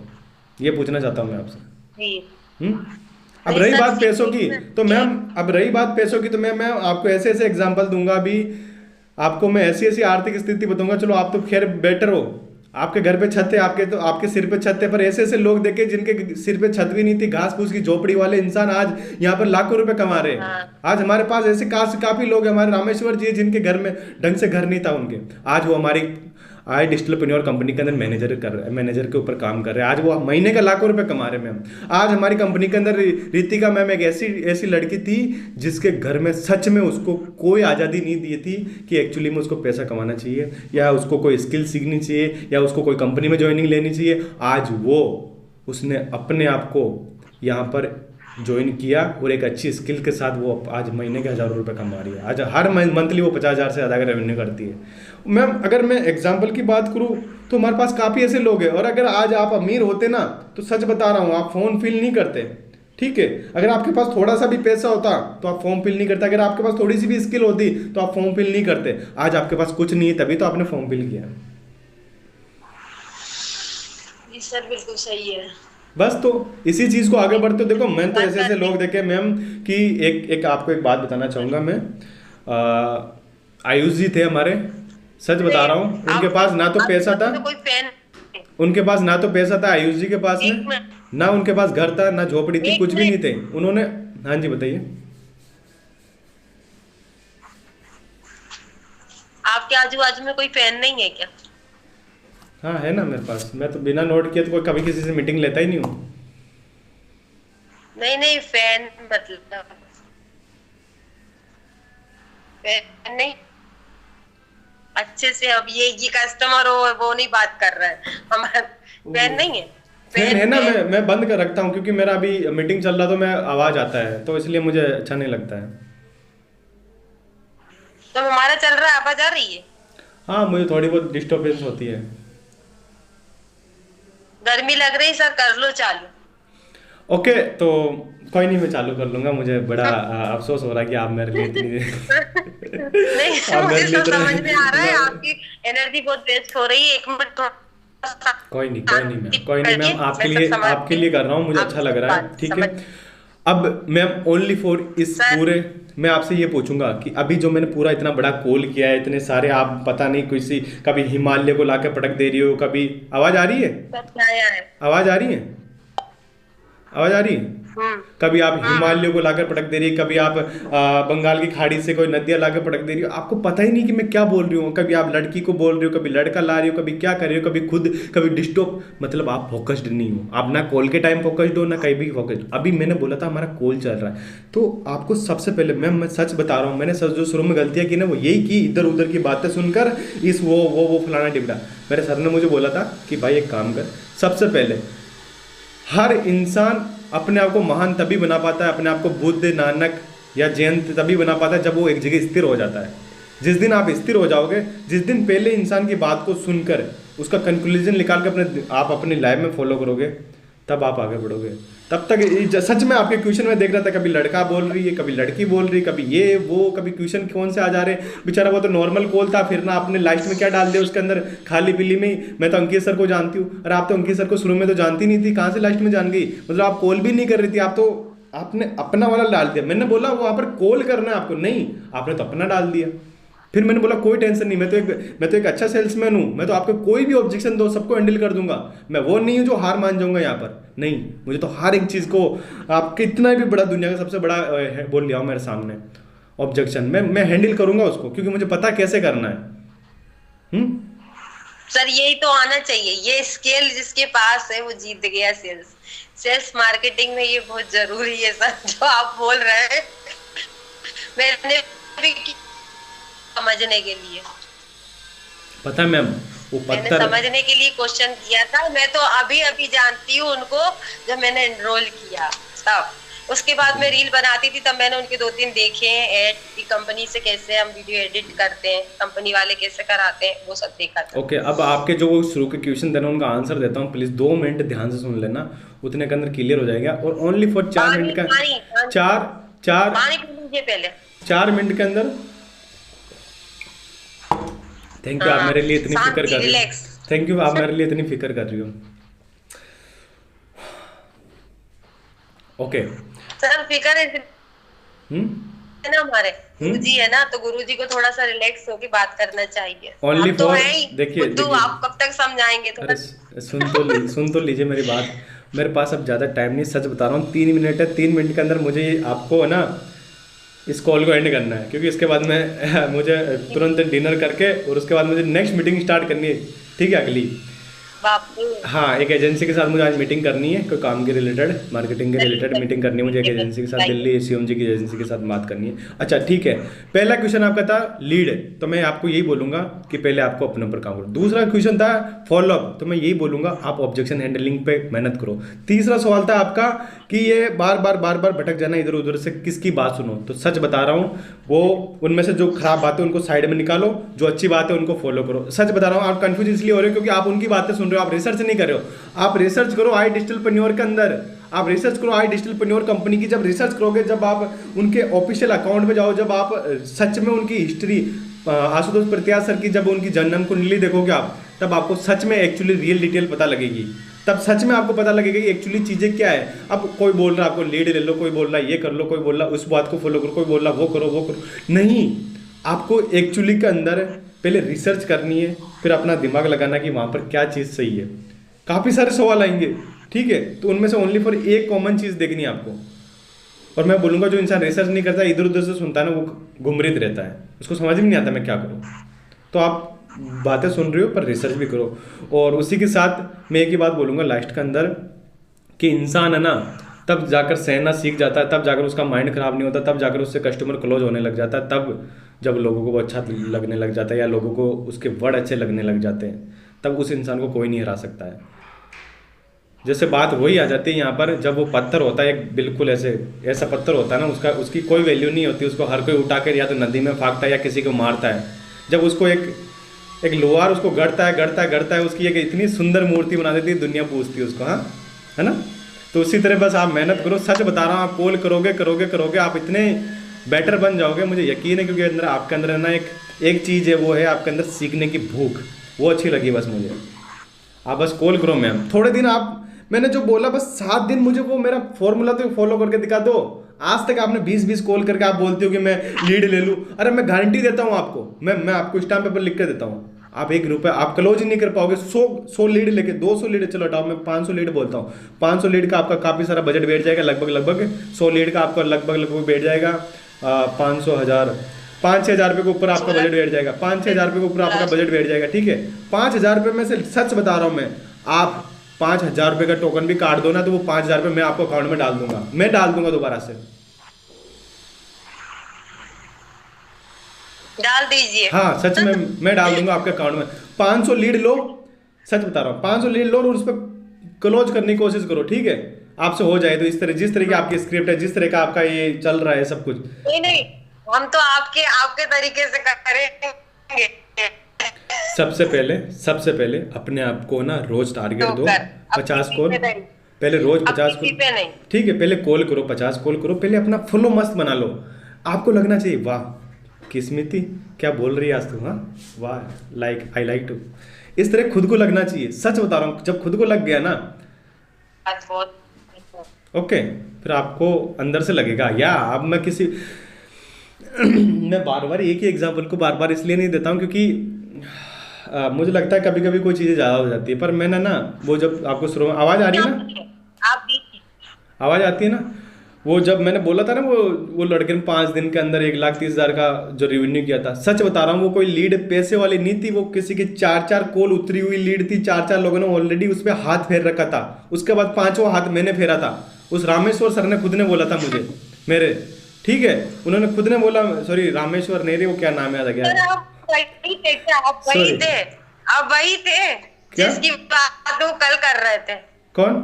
ये पूछना चाहता हूँ मैं आपसे। जी। हम्म अब नहीं रही सर, बात पैसों सीखने की, में तो जी। मैम, अब रही बात पैसों की, तो मैं आपको ऐसे ऐसे एग्जांपल दूंगा अभी। आपको मैं ऐसी ऐसी आर्थिक स्थिति बताऊंगा, चलो आप तो खैर बेटर हो, आपके घर पे छत है, आपके तो आपके सिर पे छत है, पर ऐसे ऐसे लोग देखे जिनके सिर पे छत भी नहीं थी, घास फूस की झोपड़ी वाले इंसान आज यहाँ पर लाखों रुपए कमा रहे हैं। हाँ आज हमारे पास ऐसे काफी लोग हैं, हमारे रामेश्वर जी जिनके घर में ढंग से घर नहीं था उनके, आज वो हमारी आई डिजिटल कंपनी के अंदर मैनेजर के ऊपर काम कर रहे हैं। आज वो महीने का लाखों रुपए कमा रहे हैं मैम। आज हमारी कंपनी के अंदर रितिका मैम एक ऐसी ऐसी लड़की थी जिसके घर में सच में उसको कोई आज़ादी नहीं दी थी कि एक्चुअली में उसको पैसा कमाना चाहिए, या उसको कोई स्किल सीखनी चाहिए, या उसको कोई कंपनी में ज्वाइनिंग लेनी चाहिए। आज उसने अपने आप को यहाँ पर ज्वाइन किया, और एक अच्छी स्किल के साथ वो आज महीने के हज़ारों रुपए कमा रही है। आज हर मंथली वो 50,000 से ज़्यादा का रेवेन्यू करती है। मैम, अगर मैं एग्जांपल की बात करूँ तो हमारे पास काफ़ी ऐसे लोग हैं, और अगर आज आप अमीर होते ना, तो सच बता रहा हूँ, आप फॉर्म फिल नहीं करते, ठीक है? अगर आपके पास थोड़ा सा भी पैसा होता तो आप फॉर्म फिल नहीं करते, अगर आपके पास थोड़ी सी भी स्किल होती तो आप फॉर्म फिल नहीं करते। आज आपके पास कुछ नहीं है, तभी तो आपने फॉर्म फिल किया। जी सर, बिल्कुल सही है। बस तो इसी चीज़ को आगे बढ़ते देखो, मैं तो ऐसे ऐसे लोग देखे मैम कि एक आपको एक बात बताना चाहूँगा मैं। आयुष जी थे हमारे, सच बता रहा हूँ, उनके पास ना तो पैसा था, कोई फैन। उनके पास ना तो पैसा था आयुष जी के पास में, एक मिनट, ना उनके पास घर था, ना झोपड़ी थी, एक कुछ भी नहीं मिनट। थे उन्होंने। हाँ जी, बताइए। आपके आजू बाजू में कोई फैन नहीं है क्या? हाँ है ना मेरे पास, मैं तो बिना नोट किए तो कोई कभी किसी से मीटिंग लेता ही नहीं हूँ। नहीं नहीं, फैन मतलब फैन नहीं, अच्छे से। अब ये कस्टमर हो वो नहीं बात कर रहा है, हमारा फैन नहीं है। फैन है ना, मैं बंद कर रखता हूँ क्योंकि मेरा अभी मीटिंग चल रहा तो मैं आवाज़ आता है, तो इसलिए मुझे अच्छा नहीं लगता है। तो हमारा चल रहा है, आवाज आ रही है? हाँ, मुझे थोड़ी बहुत डिस्टर्बेंस होती है। गर्मी लग रही सर, कर लो चालू। ओके, तो कोई नहीं, मैं चालू कर लूंगा। मुझे बड़ा अफसोस हो रहा है कि आप मेरे लिए इतनी नहीं, आप मुझे मेरे लिए सब समझ में आ रहा है, इतना आपकी एनर्जी बहुत वेस्ट हो रही है। 1 मिनट थोड़ा सा कोई नहीं, कोई नहीं मैम, शांति कोई नहीं करके मैम, मैं सब आपके समझती लिए हूँ, कर रहा हूँ, मुझे आप अच्छा लग सब रहा है, बात ठीक है। समझ। अब मैम ओनली फॉर इस सर पूरे, मैं आपसे ये पूछूंगा कि अभी जो मैंने पूरा इतना बड़ा कॉल किया है, इतने सारे आप पता नहीं किसी, कभी हिमालय को लाके पटक दे रही हो, कभी आवाज़ आ रही है, सर क्या है? आवाज़ आ रही है, आवाज़ आ रही है, हम्म कभी आप हम्म। हिमालय को लाकर पटक दे रही है, कभी आप बंगाल की खाड़ी से कोई नदियाँ लाकर पटक दे रही हो, आपको पता ही नहीं कि मैं क्या बोल रही हूँ। कभी आप लड़की को बोल रही हो, कभी लड़का ला रही हो, कभी क्या कर रही हो, कभी खुद, कभी डिस्टर्ब, मतलब आप फोकस्ड नहीं हो, आप ना कॉल के टाइम फोकस्ड हो, ना कहीं भी फोकस्ड। अभी मैंने बोला था हमारा कॉल चल रहा है, तो आपको सबसे पहले मैं सच बता रहा हूँ, मैंने सच जो शुरू में गलतियाँ की ना वो यही की, इधर उधर की बातें सुनकर इस वो फलाना टिपड़ा। मेरे सर ने मुझे बोला था कि भाई एक काम कर, सबसे पहले हर इंसान अपने आप को महान तभी बना पाता है, अपने आप को बुद्ध, नानक या जैन तभी बना पाता है जब वो एक जगह स्थिर हो जाता है। जिस दिन आप स्थिर हो जाओगे, जिस दिन पहले इंसान की बात को सुनकर उसका कंक्लूजन निकाल कर आप अपनी लाइफ में फॉलो करोगे, तब आप आगे बढ़ोगे। तब तक सच में आपके क्वेश्चन में देख रहा था, कभी लड़का बोल रही है, कभी लड़की बोल रही है, कभी ये वो, कभी क्वेश्चन कौन से आ जा रहे हैं। बेचारा वो तो नॉर्मल कॉल था, फिर ना आपने लास्ट में क्या डाल दिया उसके अंदर, खाली पीली में ही। मैं तो अंकित सर को जानती हूँ, और आप तो अंकित सर को शुरू में तो जानती नहीं थी, कहाँ से लास्ट में जान गई। मतलब आप कॉल भी नहीं कर रही थी, आप तो आपने अपना वाला डाल दिया। मैंने बोला वहाँ पर कॉल करना है आपको, नहीं, आपने तो अपना डाल दिया। फिर मैंने बोला कोई टेंशन नहीं, मैं तो एक अच्छा सेल्समैन हूँ, मैं तो आपको कोई भी ऑब्जेक्शन दो सबको हैंडल कर दूंगा। मैं वो नहीं हूँ जो हार मान जाऊंगा यहाँ पर, नहीं, मुझे तो हर एक चीज़ को, आप कितना भी बड़ा दुनिया का सबसे बड़ा बोल लिया हो मेरे सामने ऑब्जेक्शन, मैं हैंडल करूंगा उसको, क्योंकि मुझे पता कैसे करना है। सर यही तो आना चाहिए, ये स्किल जिसके पास है वो जीत गया। सेल्स मार्केटिंग में ये बहुत जरूरी है सर, जो आप बोल रहे हैं। मैंने भी समझने के लिए, पता है मैम, वो मैंने पत्थर, समझने के लिए क्वेश्चन किया था। मैं तो अभी अभी जानती हूँ उनको, जब मैंने एनरोल किया तब। उसके बाद मैं रील बनाती थी, तब मैंने उनके 2-3 देखे हैं ऐड की, कंपनी से कैसे हम वीडियो एडिट करते हैं, कंपनी वाले कैसे कराते हैं, वो सब देखा था। ओके, अब आपके जो वो शुरू के क्वेश्चन थे ना उनका आंसर देता हूँ, प्लीज 2 मिनट ध्यान से सुन लेना, उतने के अंदर क्लियर हो जाएगा। और ओनली फॉर 4 पानी मिनट का, पानी पानी चार चार पानी पी लीजिए पहले। 4 मिनट के अंदर, थैंक यू, आप मेरे लिए इतनी फिक्र कर रही हो, थैंक यू, आप मेरे लिए इतनी फिक्र कर रही हो। ओके सर फिकर है ना, हमारे गुरुजी है ना, तो गुरुजी को थोड़ा सा रिलैक्स होके बात करना चाहिए। ओनली आप तो फॉर, है ही देखिए बुद्धू, आप कब तक समझाएंगे थोड़ा। अरे सुन तो लीजिए मेरी बात। मेरे पास अब ज़्यादा टाइम नहीं, सच बता रहा हूँ, 3 मिनट है, 3 मिनट के अंदर मुझे आपको है ना इस कॉल को एंड करना है, क्योंकि इसके बाद मैं मुझे तुरंत डिनर करके और उसके बाद मुझे नेक्स्ट मीटिंग स्टार्ट करनी है, ठीक है, अगली। बाप रे। हाँ, एक एजेंसी के साथ मुझे आज मीटिंग करनी है, कोई काम के रिलेटेड, मार्केटिंग के रिलेटेड मीटिंग करनी है मुझे, एक एजेंसी के साथ, दिल्ली एसीएमजी की एजेंसी के साथ बात करनी है। अच्छा ठीक है, पहला क्वेश्चन आपका था लीड, तो मैं आपको यही बोलूंगा कि पहले आपको अपने ऊपर काम करो। दूसरा क्वेश्चन था फॉलोअप, तो मैं यही बोलूंगा आप ऑब्जेक्शन हैंडलिंग पे मेहनत करो। तीसरा सवाल था आपका कि ये बार बार भटक जाना इधर उधर से, किसकी बात सुनो, तो सच बता रहा हूँ, वो उनमें से जो खराब बातें उनको साइड में निकालो, जो अच्छी बात है उनको फॉलो करो। सच बता रहा हूँ, आप कंफ्यूज इसलिए हो रहे हो क्योंकि आप उनकी बातें सुन रहे हो, आप रिसर्च नहीं कर रहे हो। आप रिसर्च करो आई डिजिटलप्रेन्योर के अंदर, आप रिसर्च करो आई डिजिटलप्रेन्योर कंपनी की। जब रिसर्च करोगे, जब आप उनके ऑफिशियल अकाउंट पे जाओ, जब आप सच में उनकी हिस्ट्री, आशुतोष प्रत्याश सर की जब उनकी जन्म कुंडली देखोगे आप, तब आपको सच में एक्चुअली रियल डिटेल पता लगेगी, तब सच में आपको पता लगेगा कि एक्चुअली चीज़ें क्या है। अब कोई बोल रहा है आपको लीड ले लो, कोई बोल रहा है ये कर लो, कोई बोल रहा है उस बात को फॉलो करो, कोई बोल रहा है वो करो वो करो, नहीं, आपको एक्चुअली के अंदर पहले रिसर्च करनी है, फिर अपना दिमाग लगाना कि वहाँ पर क्या चीज़ सही है। काफ़ी सारे सवाल आएंगे, ठीक है, तो उनमें से ओनली फॉर एक कॉमन चीज़ देखनी है आपको। और मैं बोलूँगा जो इंसान रिसर्च नहीं करता, इधर उधर से सुनता है ना, वो गुमरित रहता है, उसको समझ में नहीं आता मैं क्या करूँ। तो आप बातें सुन रहे हो पर रिसर्च भी करो। और उसी के साथ मैं एक ही बात बोलूँगा लास्ट के अंदर, कि इंसान है ना तब जाकर सहना सीख जाता है, तब जाकर उसका माइंड खराब नहीं होता, तब जाकर उससे कस्टमर क्लोज होने लग जाता है, तब जब लोगों को वो अच्छा लगने लग जाता है या लोगों को उसके वर्ड अच्छे लगने लग जाते हैं, तब उस इंसान को कोई नहीं हरा सकता है। जैसे बात वही आ जाती है यहाँ पर, जब वो पत्थर होता है एक बिल्कुल ऐसा पत्थर होता है ना, उसकी कोई वैल्यू नहीं होती, उसको हर कोई उठा कर या तो नदी में फेंकता है या किसी को मारता है। जब उसको एक लोहार उसको गढ़ता है, उसकी एक इतनी सुंदर मूर्ति बना देती है, दुनिया पूछती है उसको, हाँ है ना, तो उसी तरह बस आप मेहनत करो, सच बता रहा हूँ, आप कॉल करोगे करोगे करोगे आप इतने बेटर बन जाओगे, मुझे यकीन है। क्योंकि अंदर आपके अंदर है ना एक चीज़ है, वो है आपके अंदर सीखने की भूख, वो अच्छी लगी बस मुझे। आप बस कॉल करो मैम, थोड़े दिन आप, मैंने जो बोला बस 7 दिन मुझे वो मेरा फॉर्मूला तो फॉलो करके दिखा दो। आज तक आपने 20-20 कॉल करके आप बोलते हो कि मैं लीड ले लूँ। अरे मैं गारंटी देता हूँ आपको, मैं आपको स्टाम्प पेपर लिख कर देता हूँ, आप 1 रुपये आप क्लोज ही नहीं कर पाओगे। 100 लीड लेके 200 लीड, चलो हटाओ, मैं 500 लीड बोलता हूँ। 500 लीड का आपका काफ़ी सारा बजट बैठ जाएगा, लगभग 100 लीड का आपका लगभग बैठ जाएगा 500 हज़ार 5-6 हज़ार रुपये के ऊपर आपका बजट बैठ जाएगा। 5-6 हज़ार रुपये के ऊपर आपका बजट बैठ जाएगा, ठीक है। 5,000 रुपये में से सच बता रहा हूँ मैं, आप 5,000 रुपये का टोकन भी काट दो ना, तो वो 5,000 रुपये मैं आपको अकाउंट में डाल दूंगा, मैं डाल दूंगा दोबारा से। डाल दीजिए। हाँ सच में मैं डाल दूंगा आपके अकाउंट में। 500 लीड लो, सच बता रहा हूँ, 500 लीड लो और उस पर क्लोज करने की कोशिश करो, ठीक है। आपसे हो जाए तो इस तरह, जिस तरह की आपकी स्क्रिप्ट है, जिस तरह का आपका ये चल रहा है सब कुछ। नहीं, हम तो आपके तरीके से करेंगे। सबसे पहले अपने आप को ना रोज टारगेट दो, 50 कॉल पहले, रोज 50 कॉल, ठीक है। पहले कॉल करो, 50 कॉल करो, पहले अपना फ्लो मस्त बना लो। आपको लगना चाहिए वाह किस्मती क्या बोल रही है आज तू, हाँ वाह, लाइक आई लाइक टू, इस तरह खुद को लगना चाहिए। सच बता रहा हूँ, जब खुद को लग गया ना, ओके, फिर आपको अंदर से लगेगा या अब मैं किसी मैं बार बार एक ही एग्जाम्पल को बार बार इसलिए नहीं देता हूँ क्योंकि मुझे लगता है कभी कभी कोई चीज़ें ज़्यादा हो जाती है। पर मैंने ना वो, जब आपको शुरू में आवाज़ आ रही है ना, आवाज़ आती है ना, वो जब मैंने बोला था ना वो लड़के ने 5 दिन के अंदर 1,30,000 का जो रेवेन्यू किया था, सच बता रहा हूँ, वो कोई लीड पैसे वाली नहीं थी, वो किसी की 4-4 कॉल उतरी हुई लीड थी। 4-4 लोगों ने ऑलरेडी उस पर हाथ फेर रखा था, उसके बाद 5वां हाथ मैंने फेरा था। उस रामेश्वर सर ने खुद ने बोला था मुझे, मेरे, ठीक है, उन्होंने खुद ने बोला, सॉरी रामेश्वर नहीं रे, वो क्या नाम याद आ गया, आप वही थे जिसकी बात वो कल कर रहे थे। कौन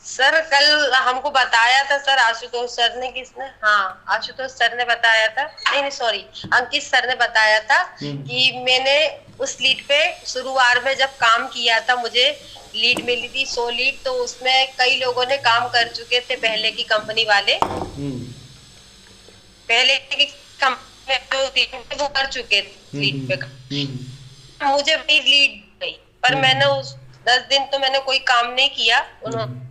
सर? कल हमको बताया था सर, आशुतोष सर ने, किसने, हाँ आशुतोष सर ने बताया था, नहीं सॉरी अंकित सर ने बताया था कि मैंने उस लीड पे शुरुआत में जब काम किया था, मुझे लीड मिली थी 100 लीड, तो उसमें कई लोगों ने काम कर चुके थे, पहले की कंपनी वाले, पहले की कंपनी जो थी वो कर चुके थे लीड पे। मुझे भी लीड गई, पर मैंने उस 10 दिन तो मैंने कोई काम नहीं किया। उन्होंने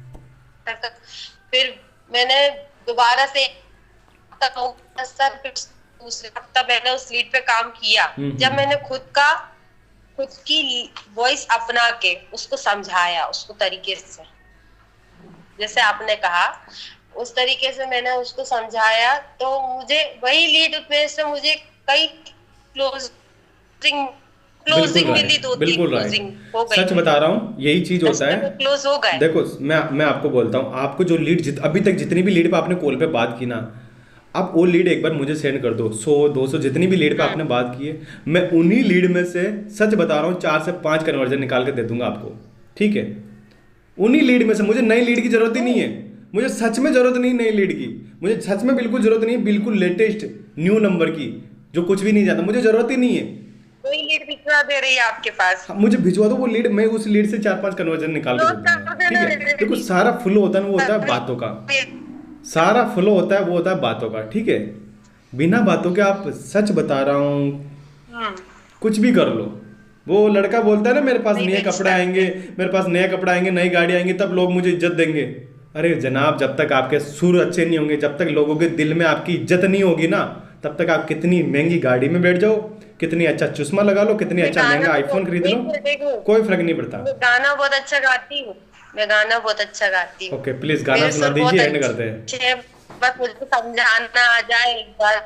फिर मैंने दोबारा से सर, फिर दूसरे हफ्ता मैंने उस लीड पे काम किया। जब मैंने खुद की वॉइस अपना के उसको समझाया, उसको तरीके से, जैसे आपने कहा उस तरीके से मैंने उसको समझाया, तो मुझे वही लीड में से मुझे कई क्लोजिंग मिली, 2-3 क्लोजिंग हो गई। सच बता रहा हूँ, यही चीज होता है, क्लोज हो गए। देखो मैं आपको बोलता हूँ, आपको जो लीड अभी तक जितनी भी लीड पे आपने कॉल पे बात की ना, आप वो लीड एक बार मुझे सेंड कर दो, 100-200 जितनी भी लीड पे आपने बात की है, मैं उन्हीं लीड में से सच बता रहा हूँ 4 से 5 कन्वर्जन निकाल के दे दूंगा आपको, ठीक है। उन्हीं लीड में से, मुझे नई लीड की जरूरत ही नहीं है, मुझे सच में जरूरत नहीं नई लीड की, मुझे सच में बिल्कुल जरूरत नहीं है, बिल्कुल लेटेस्ट न्यू नंबर की, जो कुछ भी नहीं जाता, मुझे जरूरत ही नहीं है। कोई लीड भिजवा दे रही है आपके पास, मुझे भिजवा दो वो लीड, मैं उस लीड से 4-5 कन्वर्जन निकाल के दे दूंगा, ठीक है। देखो सारा फ्लो होता है ना, वो होता है बातों का, सारा फ्लो होता है वो होता है बातों का, ठीक है। बिना बातों के आप, सच बता रहा हूँ, कुछ भी कर लो। वो लड़का बोलता है ना, मेरे पास नए कपड़े आएंगे, मेरे पास नए कपड़े आएंगे, नई गाड़ी आएंगी, तब लोग मुझे इज्जत देंगे। अरे जनाब, जब तक आपके सुर अच्छे नहीं होंगे, जब तक लोगों के दिल में आपकी इज्जत नहीं होगी ना, तब तक आप कितनी महंगी गाड़ी में बैठ जाओ, कितनी अच्छा चश्मा लगा लो, कितनी अच्छा महंगा आईफोन खरीद लो, कोई फर्क नहीं पड़ता। मैं गाना बहुत अच्छा गाती हूँ, मैं गाना बहुत अच्छा गाती हूँ। ओके प्लीज गाना सुना दीजिए, एंड करते हैं। बस मुझे समझाना आ जाए एक बार।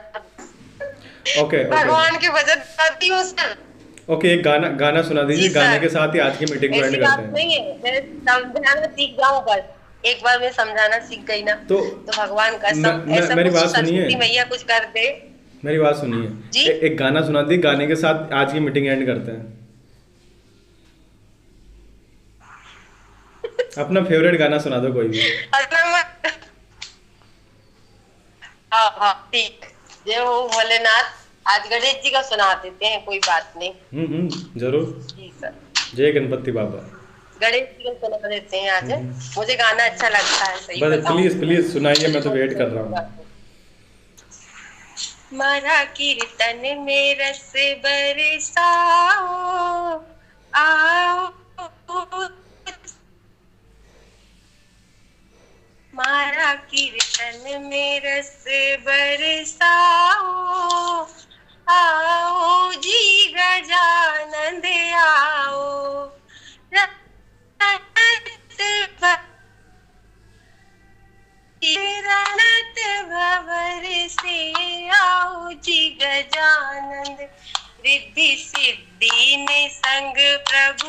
ओके भगवान के भजन गाती हूँ सर। ओके, एक गाना सुना दीजिए, गाने के साथ ही आज की मीटिंग को एंड करते हैं। नहीं है, मैं समझाना सीख जाऊँ, बस एक बार मैं समझाना सीख गई ना, तो भगवान का मेरी बात सुनिए, मैया कुछ कर दे। मेरी बात सुनिए, एक गाना सुना दी, गाने के साथ आज की मीटिंग एंड करते हैं। अपना फेवरेट गाना सुना दो कोई भी। हाँ ठीक, जय हो भोलेनाथ। आज गणेश जी का सुना देते हैं, कोई बात नहीं। जरूर। जी सर। जय गणपति बाबा। गणेश जी को सुना देते हैं आज। मुझे गाना अच्छा लगता है, सही बस बताऊं प्लीज तो। प्लीज सुनाइए, मैं तो वेट कर रहा हूँ। मारा कीर्तन में रस बरसाओ, आओ मारा कीर्तन में रस बरसाओ, आओ जी गजानंद आओ, रणत भवर से आओ जी गजानंद, रिद्धि सिद्धि में संग प्रभु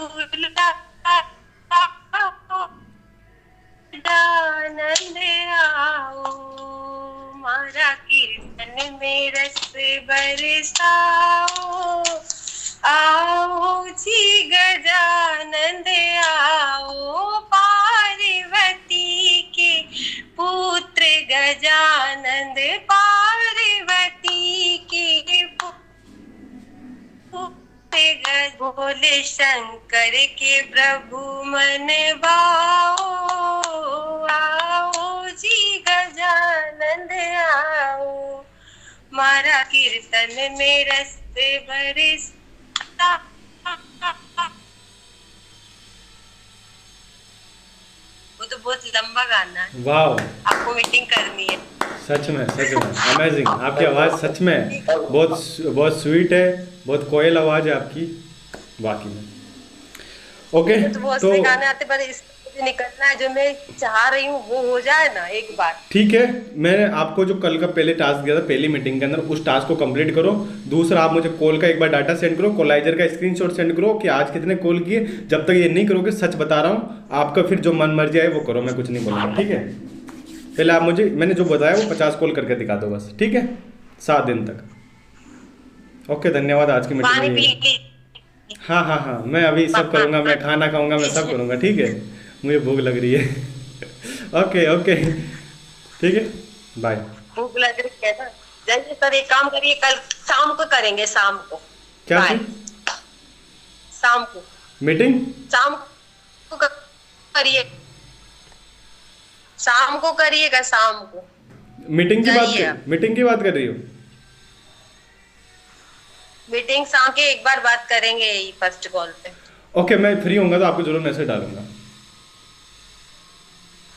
आनंद आओ, मारा कीर्तन में रस बरसाओ, आओ जी गजानंद आओ, पार्वती के पुत्र गजानंद, पार्वती के भोले शंकर के प्रभु मन भाओ, आओ जी गजानंद आओ, मारा कीर्तन में रस बरसा। वो तो बहुत लंबा गाना है। वाह, आपको मीटिंग करनी है। सच में अमेजिंग, आपकी आवाज़ सच में बहुत बहुत स्वीट है, बहुत कोयल आवाज़ है आपकी, वाकई में। ओके, तो बहुत से गाने आते, पर इस निकलना है, जो मैं चाह रही हूँ वो हो जाए ना एक बार। ठीक है, मैंने आपको जो कल का पहले टास्क दिया था पहली मीटिंग के अंदर, उस टास्क को कंप्लीट करो। दूसरा, आप मुझे कॉल का एक बार डाटा सेंड करो, कॉलाइजर का स्क्रीनशॉट सेंड करो कि आज कितने कॉल किए। जब तक ये नहीं करोगे, सच बता रहा हूँ, आपका फिर जो मन मर्जी आए वो करो, मैं कुछ नहीं बोलूँगा, ठीक है। पहले आप मुझे, मैंने जो बताया वो 50 कॉल करके दिखा दो बस, ठीक है, 7 दिन तक। ओके, धन्यवाद आज की मीटिंग में। हाँ, मैं अभी सब करूँगा, मैं खाना खाऊंगा, मैं सब करूँगा, ठीक है, मुझे भूख लग रही है। ओके, ठीक है, बाय। भूख लग रही है ना, जाइए सर, एक काम करिए, कल शाम को करेंगे, शाम को। क्या शाम को मीटिंग, शाम को करिए, शाम को करिएगा, शाम को मीटिंग की बात कर रही हो? मीटिंग शाम के एक बार बात करेंगे यही फर्स्ट कॉल पे। ओके, मैं फ्री होऊंगा तो आपको जरूर मैसेज डालूंगा।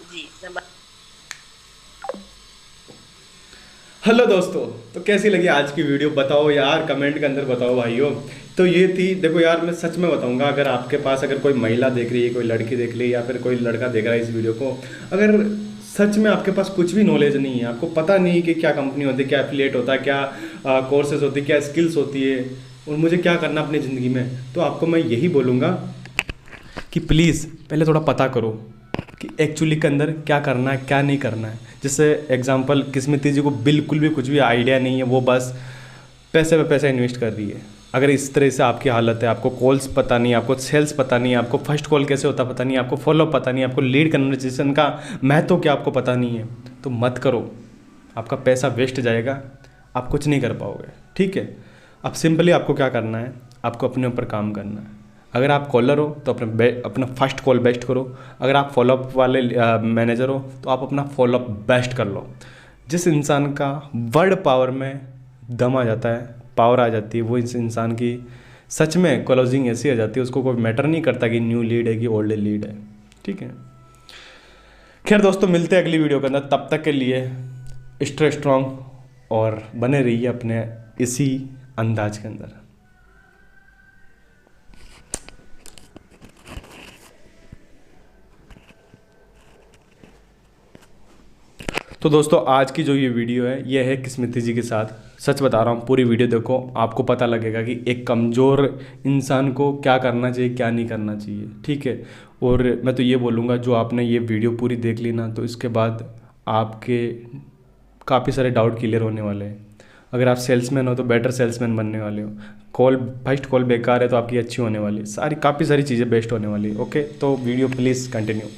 जी, हेलो दोस्तों, तो कैसी लगी आज की वीडियो बताओ यार, कमेंट के अंदर बताओ भाइयों। तो ये थी, देखो यार, मैं सच में बताऊंगा, अगर आपके पास अगर कोई महिला देख रही है, कोई लड़की देख रही है, या फिर कोई लड़का देख रहा है इस वीडियो को, अगर सच में आपके पास कुछ भी नॉलेज नहीं है, आपको पता नहीं कि क्या कंपनी होती है, क्या एफिलिएट होता है, क्या कोर्सेज होती है, क्या स्किल्स होती है, और मुझे क्या करना अपनी ज़िंदगी में, तो आपको मैं यही बोलूँगा कि प्लीज़ पहले थोड़ा पता करो कि एक्चुअली के अंदर क्या करना है, क्या नहीं करना है। जैसे एग्जांपल, किस्मती जी को बिल्कुल भी कुछ भी आइडिया नहीं है, वो बस पैसे पे पैसा इन्वेस्ट कर रही है। अगर इस तरह से आपकी हालत है, आपको कॉल्स पता नहीं, आपको सेल्स पता नहीं, आपको फर्स्ट कॉल कैसे होता पता नहीं, आपको फॉलोअप पता नहीं, आपको लीड कन्वर्सेशन का महत्व क्या आपको पता नहीं है, तो मत करो, आपका पैसा वेस्ट जाएगा, आप कुछ नहीं कर पाओगे, ठीक है। अब सिंपली आपको क्या करना है, आपको अपने ऊपर काम करना है। अगर आप कॉलर हो तो अपना फर्स्ट कॉल बेस्ट करो, अगर आप फॉलोअप वाले मैनेजर हो तो आप अपना फॉलोअप बेस्ट कर लो। जिस इंसान का वर्ड पावर में दम आ जाता है, पावर आ जाती है, वो इस इंसान की सच में क्लोजिंग ऐसी आ जाती है, उसको कोई मैटर नहीं करता कि न्यू लीड है कि ओल्ड लीड है, ठीक है। खैर दोस्तों, मिलते हैं अगली वीडियो के अंदर, तब तक के लिए स्टे स्ट्रॉन्ग और बने रहिए अपने इसी अंदाज के अंदर। तो दोस्तों, आज की जो ये वीडियो है, ये है किस्मती जी के साथ। सच बता रहा हूँ, पूरी वीडियो देखो, आपको पता लगेगा कि एक कमज़ोर इंसान को क्या करना चाहिए, क्या नहीं करना चाहिए, ठीक है। और मैं तो ये बोलूँगा, जो आपने ये वीडियो पूरी देख ली ना, तो इसके बाद आपके काफ़ी सारे डाउट क्लियर होने वाले हैं। अगर आप सेल्समैन हो तो बेटर सेल्समैन बनने वाले हो, फर्स्ट कॉल बेकार है तो आपकी अच्छी होने वाली है, काफ़ी सारी चीज़ें बेस्ट होने वाली है। ओके, तो वीडियो प्लीज़ कंटिन्यू।